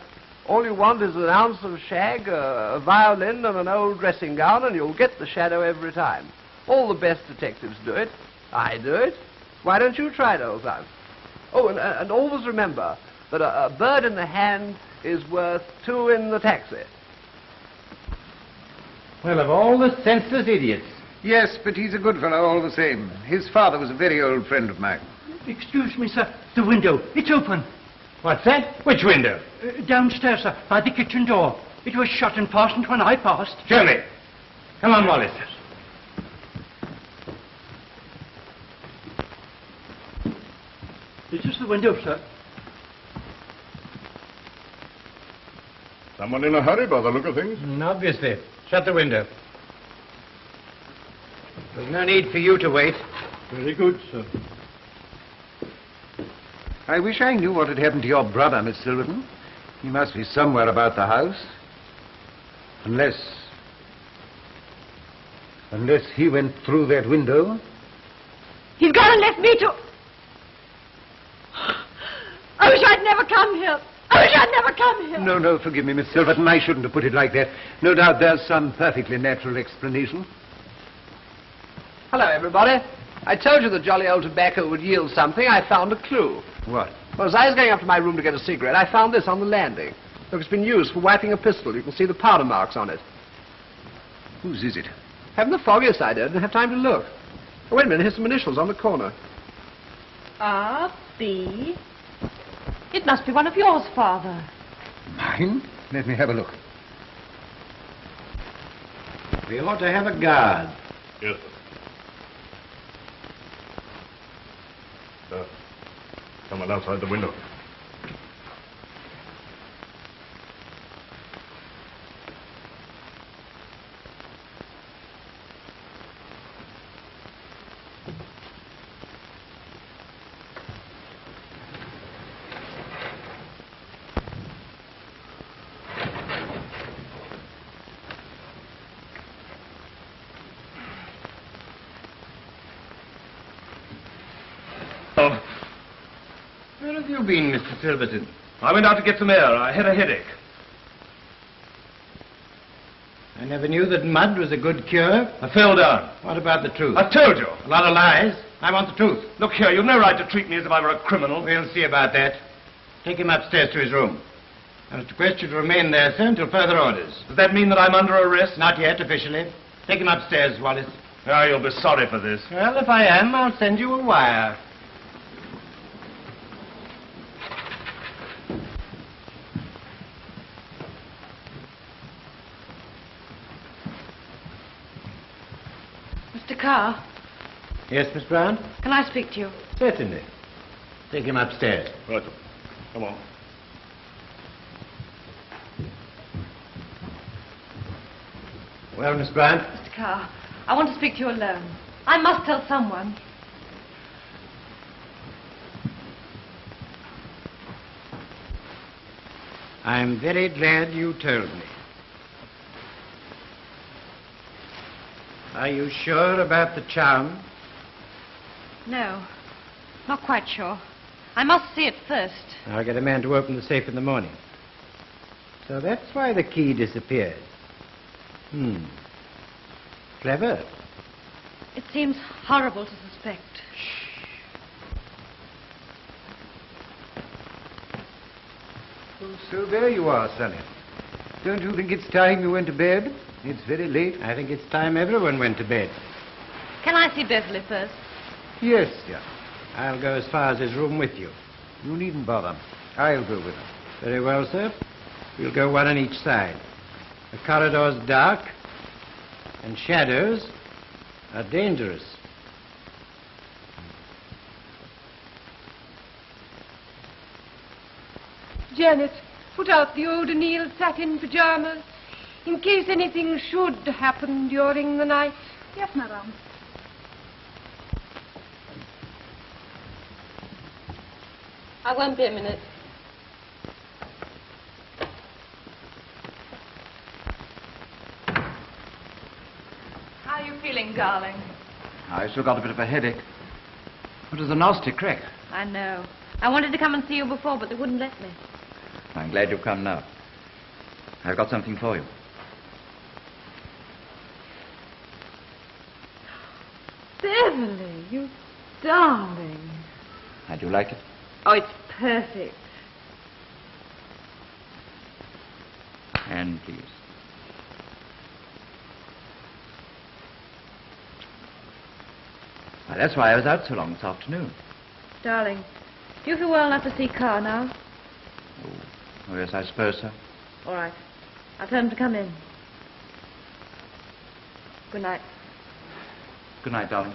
All you want is an ounce of shag, a violin, and an old dressing gown, and you'll get the shadow every time. All the best detectives do it. I do it. Why don't you try it, old son? Oh, and always remember that a bird in the hand is worth 2 in the taxi. Well, of all the senseless idiots. Yes, but he's a good fellow all the same. His father was a very old friend of mine. Excuse me, sir. The window. It's open. What's that? Which window? Downstairs, sir, by the kitchen door. It was shut and fastened when I passed. Show me. Come on, Wallace. Is this the window, sir? Someone in a hurry by the look of things? Obviously. Shut the window. There's no need for you to wait. Very good, sir. I wish I knew what had happened to your brother, Miss Silverton. He must be somewhere about the house. Unless he went through that window. He's gone and left me to... I wish I'd never come here. I wish I'd never come here. No, forgive me, Miss Silverton. I shouldn't have put it like that. No doubt there's some perfectly natural explanation. Hello, everybody. I told you the jolly old tobacco would yield something. I found a clue. What? Well, as I was going up to my room to get a cigarette, I found this on the landing. Look, it's been used for wiping a pistol. You can see the powder marks on it. Whose is it? Haven't the foggiest idea. Didn't have time to look. Oh, wait a minute. Here's some initials on the corner. R.B. It must be one of yours, Father. Mine? Let me have a look. We ought to have a guard. Yes, sir. Someone outside the window. Where have you been, Mr. Silverton? I went out to get some air. I had a headache. I never knew that mud was a good cure. I fell down. What about the truth? I told you. A lot of lies. I want the truth. Look here, you've no right to treat me as if I were a criminal. We'll see about that. Take him upstairs to his room. I was to request you to remain there, sir, until further orders. Does that mean that I'm under arrest? Not yet, officially. Take him upstairs, Wallace. Ah, you'll be sorry for this. Well, if I am, I'll send you a wire. Mr. Carr, Yes, Miss Brown? can I speak to you? Certainly. Take him upstairs. Right. Come on. Well, Miss Brown? Mr. Carr, I want to speak to you alone. I must tell someone. I'm very glad you told me. Are you sure about the charm? No, not quite sure. I must see it first. I'll get a man to open the safe in the morning. So that's why the key disappeared. Clever. It seems horrible to suspect. So there you are, Sonny. Don't you think it's time you went to bed? It's very late. I think it's time everyone went to bed. Can I see Beverly first? Yes, dear. I'll go as far as his room with you. You needn't bother. I'll go with him. Very well, sir. We'll go one on each side. The corridor's dark, and shadows are dangerous. Janet, put out the old O'Neill satin pajamas in case anything should happen during the night. Yes, madam. I won't be a minute. How are you feeling, darling? I still got a bit of a headache. It was a nasty crack. I know. I wanted to come and see you before, but they wouldn't let me. I'm glad you've come now. I've got something for you. Beverly, you darling. How do you like it? Oh, it's perfect. And please. Well, that's why I was out so long this afternoon. Darling, do you feel well enough to see Carr now? Oh, yes, I suppose so. All right. I'll tell him to come in. Good night. Good night, darling.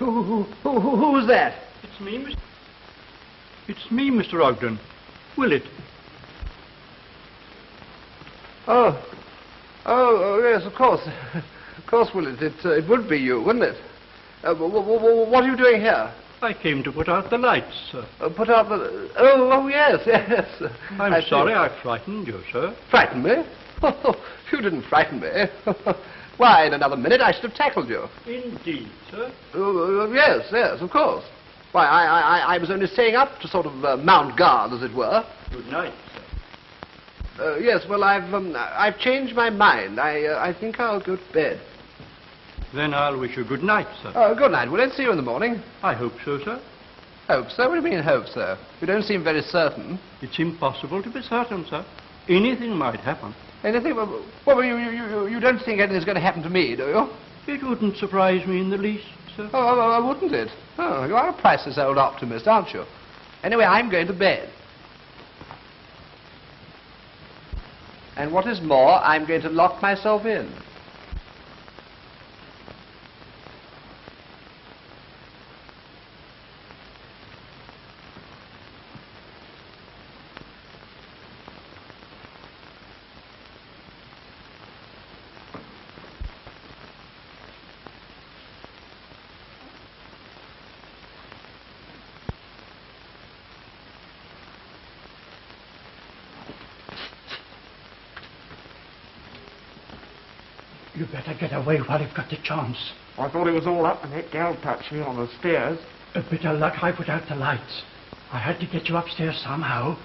Who's that? It's me, Mr. Ogden. Willett. Oh, yes, of course. Of course, Willett. It would be you, wouldn't it? What are you doing here? I came to put out the lights, sir. Put out the... Oh, yes, yes. I'm sorry I frightened you, sir. Frightened me? You didn't frighten me. Why, in another minute I should have tackled you. Indeed, sir. Yes, yes, of course. Why, I was only staying up to sort of mount guard, as it were. Good night, sir. Yes, well, I've changed my mind. I think I'll go to bed. Then I'll wish you good night, sir. Good night. Will I see you in the morning? I hope so, sir. Hope so? What do you mean, hope so? You don't seem very certain. It's impossible to be certain, sir. Anything might happen. Anything? Well, you don't think anything's going to happen to me, do you? It wouldn't surprise me in the least, sir. Oh, wouldn't it? Oh, you are a priceless old optimist, aren't you? Anyway, I'm going to bed. And what is more, I'm going to lock myself in. You better get away while you've got the chance. I thought it was all up when that gal touched me on the stairs. A bit of luck I put out the lights. I had to get you upstairs somehow.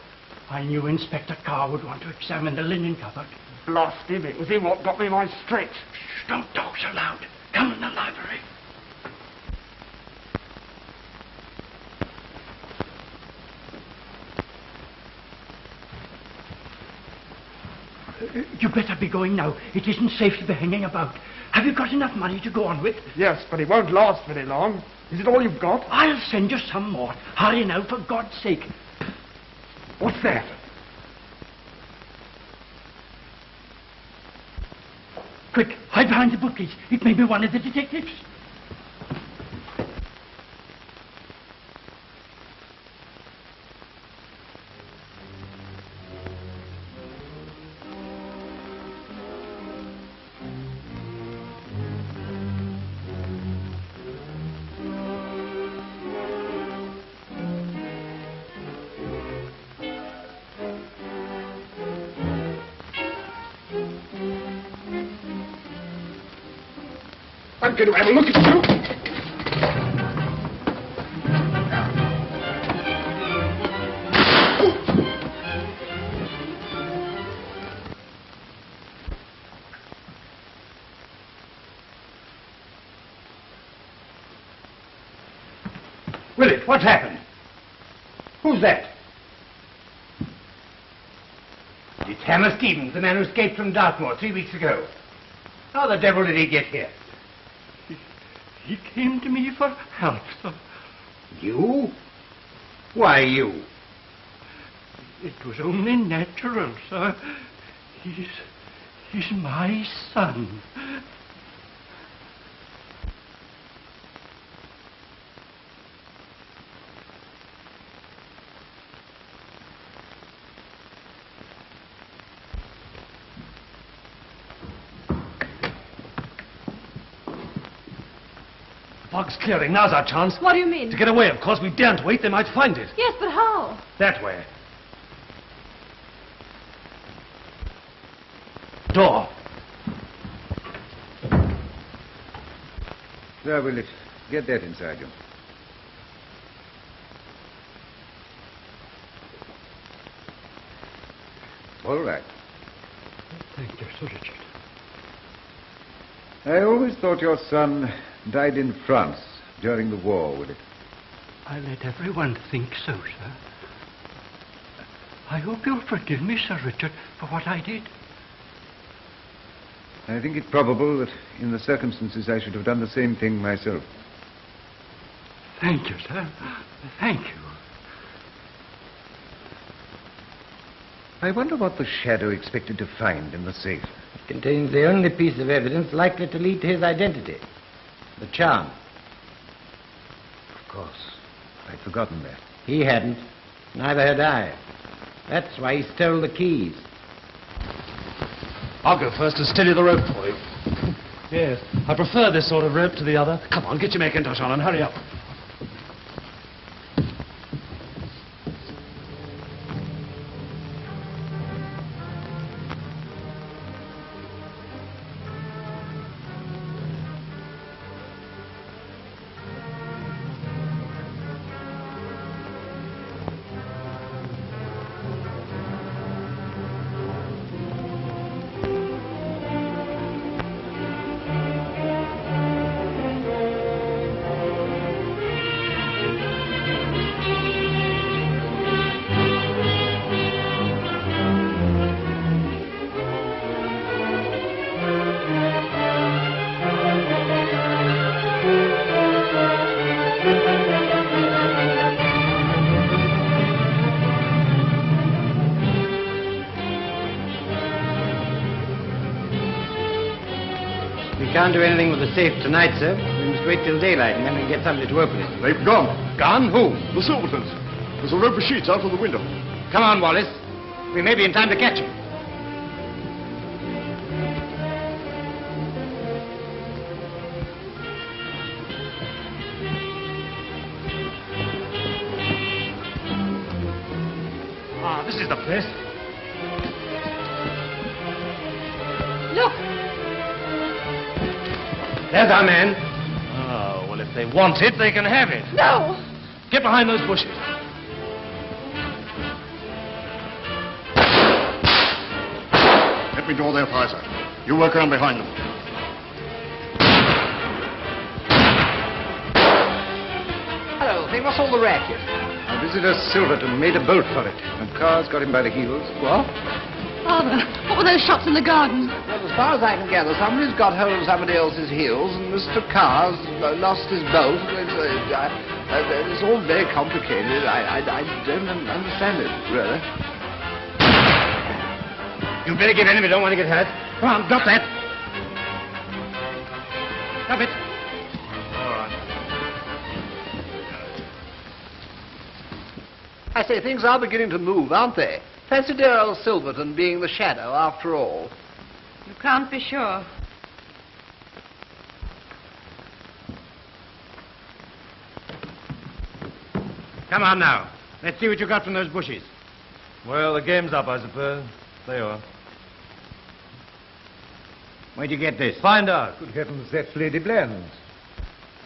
I knew Inspector Carr would want to examine the linen cupboard. Blast him, it was him what got me my stretch. Shh, don't talk so loud. Come in the library. You better be going now. It isn't safe to be hanging about. Have you got enough money to go on with? Yes, but it won't last very long. Is it all you've got? I'll send you some more. Hurry now, for God's sake. What's that? Quick, hide behind the bookcase. It may be one of the detectives. I'm going to have a look at you. Philip, what's happened? Who's that? It's Hammer Stevens, the man who escaped from Dartmoor 3 weeks ago. How the devil did he get here? He came to me for help, sir. You? Why you? It was only natural, sir. He's my son. Fog's clearing. Now's our chance. What do you mean? To get away, of course. We daren't wait. They might find it. Yes, but how? That way. Door. There, Willis. Get that inside you. All right. Thank you, Sir Richard. I always thought your son died in France during the war, Willis. I let everyone think so, sir. I hope you'll forgive me, Sir Richard, for what I did. I think it probable that in the circumstances I should have done the same thing myself. Thank you, sir. Thank you. I wonder what the Shadow expected to find in the safe. It contains the only piece of evidence likely to lead to his identity. The charm. Of course. I'd forgotten that. He hadn't. Neither had I. That's why he stole the keys. I'll go first and steady the rope for you. Yes, I prefer this sort of rope to the other. Come on, get your Macintosh on and hurry up. We can't do anything with the safe tonight, sir. We must wait till daylight, and then we can get somebody to open it. They've gone. Gone? Who? The Silvertons. There's a rope of sheets out of the window. Come on, Wallace. We may be in time to catch him. Ah, this is the place. Look! There's our man. Oh, well, if they want it, they can have it. No! Get behind those bushes. Let me draw their fire, sir. You work around behind them. Hello, thing. What's all the racket? Our visitor Silverton made a bolt for it, and Carr's got him by the heels. What? Father, what were those shots in the garden? Well, as far as I can gather, somebody's got hold of somebody else's heels, and Mr. Carr's lost his bolt. It's all very complicated. I don't understand it, really. You better get in if you don't want to get hurt. Come on, drop that. Drop it. All right. I say, things are beginning to move, aren't they? Fancy dear old Silverton being the Shadow, after all. You can't be sure. Come on now. Let's see what you got from those bushes. Well, the game's up, I suppose. There you are. Where'd you get this? Find out. Good heavens, that's Lady Bland's.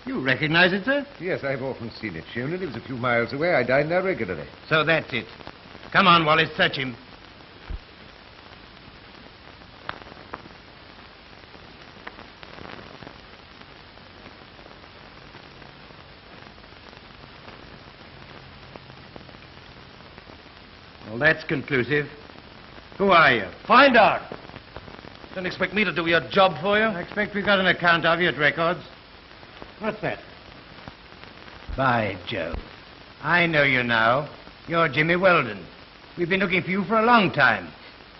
You recognize it, sir? Yes, I've often seen it. She only lives a few miles away. I dine there regularly. So that's it. Come on, Wallace, search him. that's conclusive. Who are you? Find out. Don't expect me to do your job for you. I expect we've got an account of you at records. What's that? By Jove. I know you now. You're Jimmy Weldon. We've been looking for you for a long time.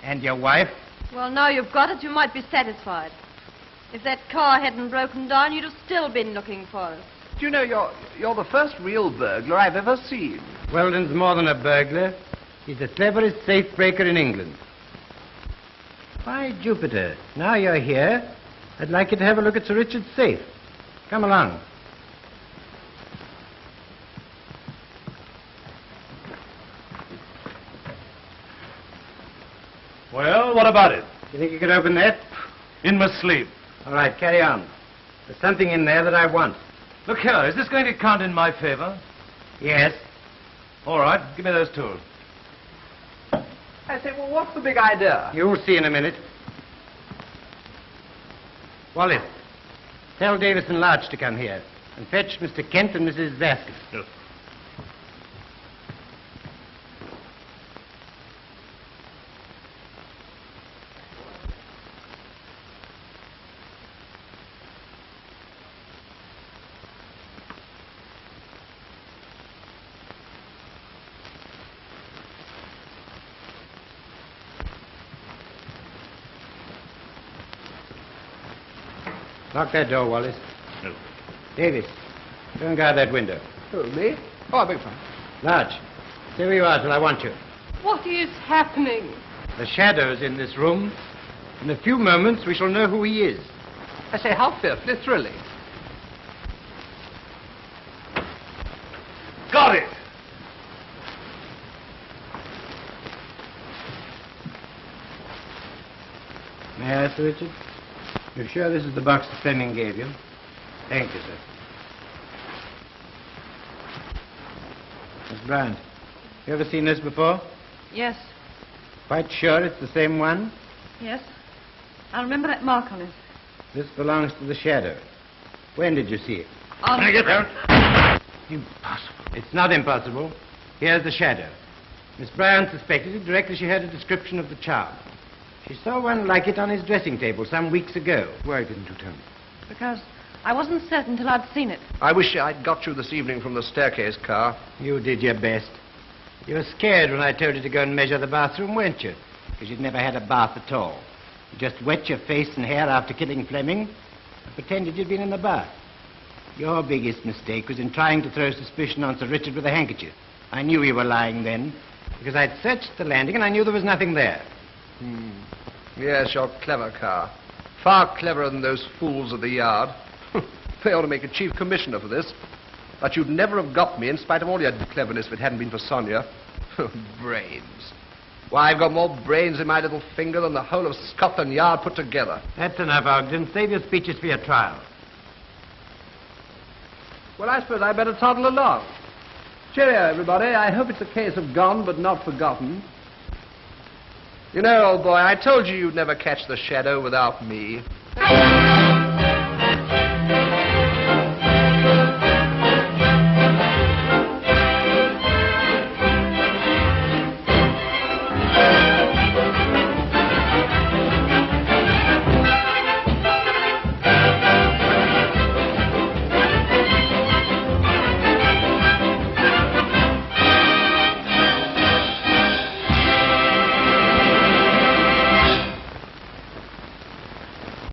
And your wife? Well, now you've got it, you might be satisfied. If that car hadn't broken down, you'd have still been looking for us. Do you know, you're the first real burglar I've ever seen. Weldon's more than a burglar. He's the cleverest safe breaker in England. By Jupiter, now you're here, I'd like you to have a look at Sir Richard's safe. Come along. Well, what about it? You think you could open that? In my sleep. All right, carry on. There's something in there that I want. Look here, is this going to count in my favor? Yes. All right, give me those tools. I say, well, what's the big idea? You'll see in a minute. Wallace, tell Davis and Larch to come here and fetch Mr. Kent and Mrs. Vasquez. Yes. Lock that door, Wallace. No. Davis, go and guard that window. Who, me? Oh, I beg your pardon. Larch, stay where you are till I want you. What is happening? The shadow's in this room. In a few moments, we shall know who he is. I say, how fearfully thrilling. Got it! May I ask, Sir Richard? You're sure this is the box that Fleming gave you? Thank you, sir. Miss Bryant, you ever seen this before? Yes, Quite sure it's the same one? yes. I remember that mark on it. This belongs to the shadow. When did you see it? On... Can I get down? Impossible. It's not impossible. Here's the shadow. Miss Bryant suspected it directly she heard a description of the charm. She saw one like it on his dressing table some weeks ago. Why didn't you tell me? Because I wasn't certain till I'd seen it. I wish I'd got you this evening from the staircase car. You did your best. You were scared when I told you to go and measure the bathroom, weren't you? Because you'd never had a bath at all. You just wet your face and hair after killing Fleming and pretended you'd been in the bath. Your biggest mistake was in trying to throw suspicion on Sir Richard with a handkerchief. I knew you were lying then, because I'd searched the landing and I knew there was nothing there. Yes, you're clever, Carr. Far cleverer than those fools at the Yard. They ought to make a chief commissioner for this. But you'd never have got me in spite of all your cleverness if it hadn't been for Sonia. Brains. Why, I've got more brains in my little finger than the whole of Scotland Yard put together. That's enough, Ogden. Save your speeches for your trial. Well, I suppose I'd better toddle along. Cheerio, everybody. I hope it's a case of gone but not forgotten. You know, old boy, I told you you'd never catch the shadow without me.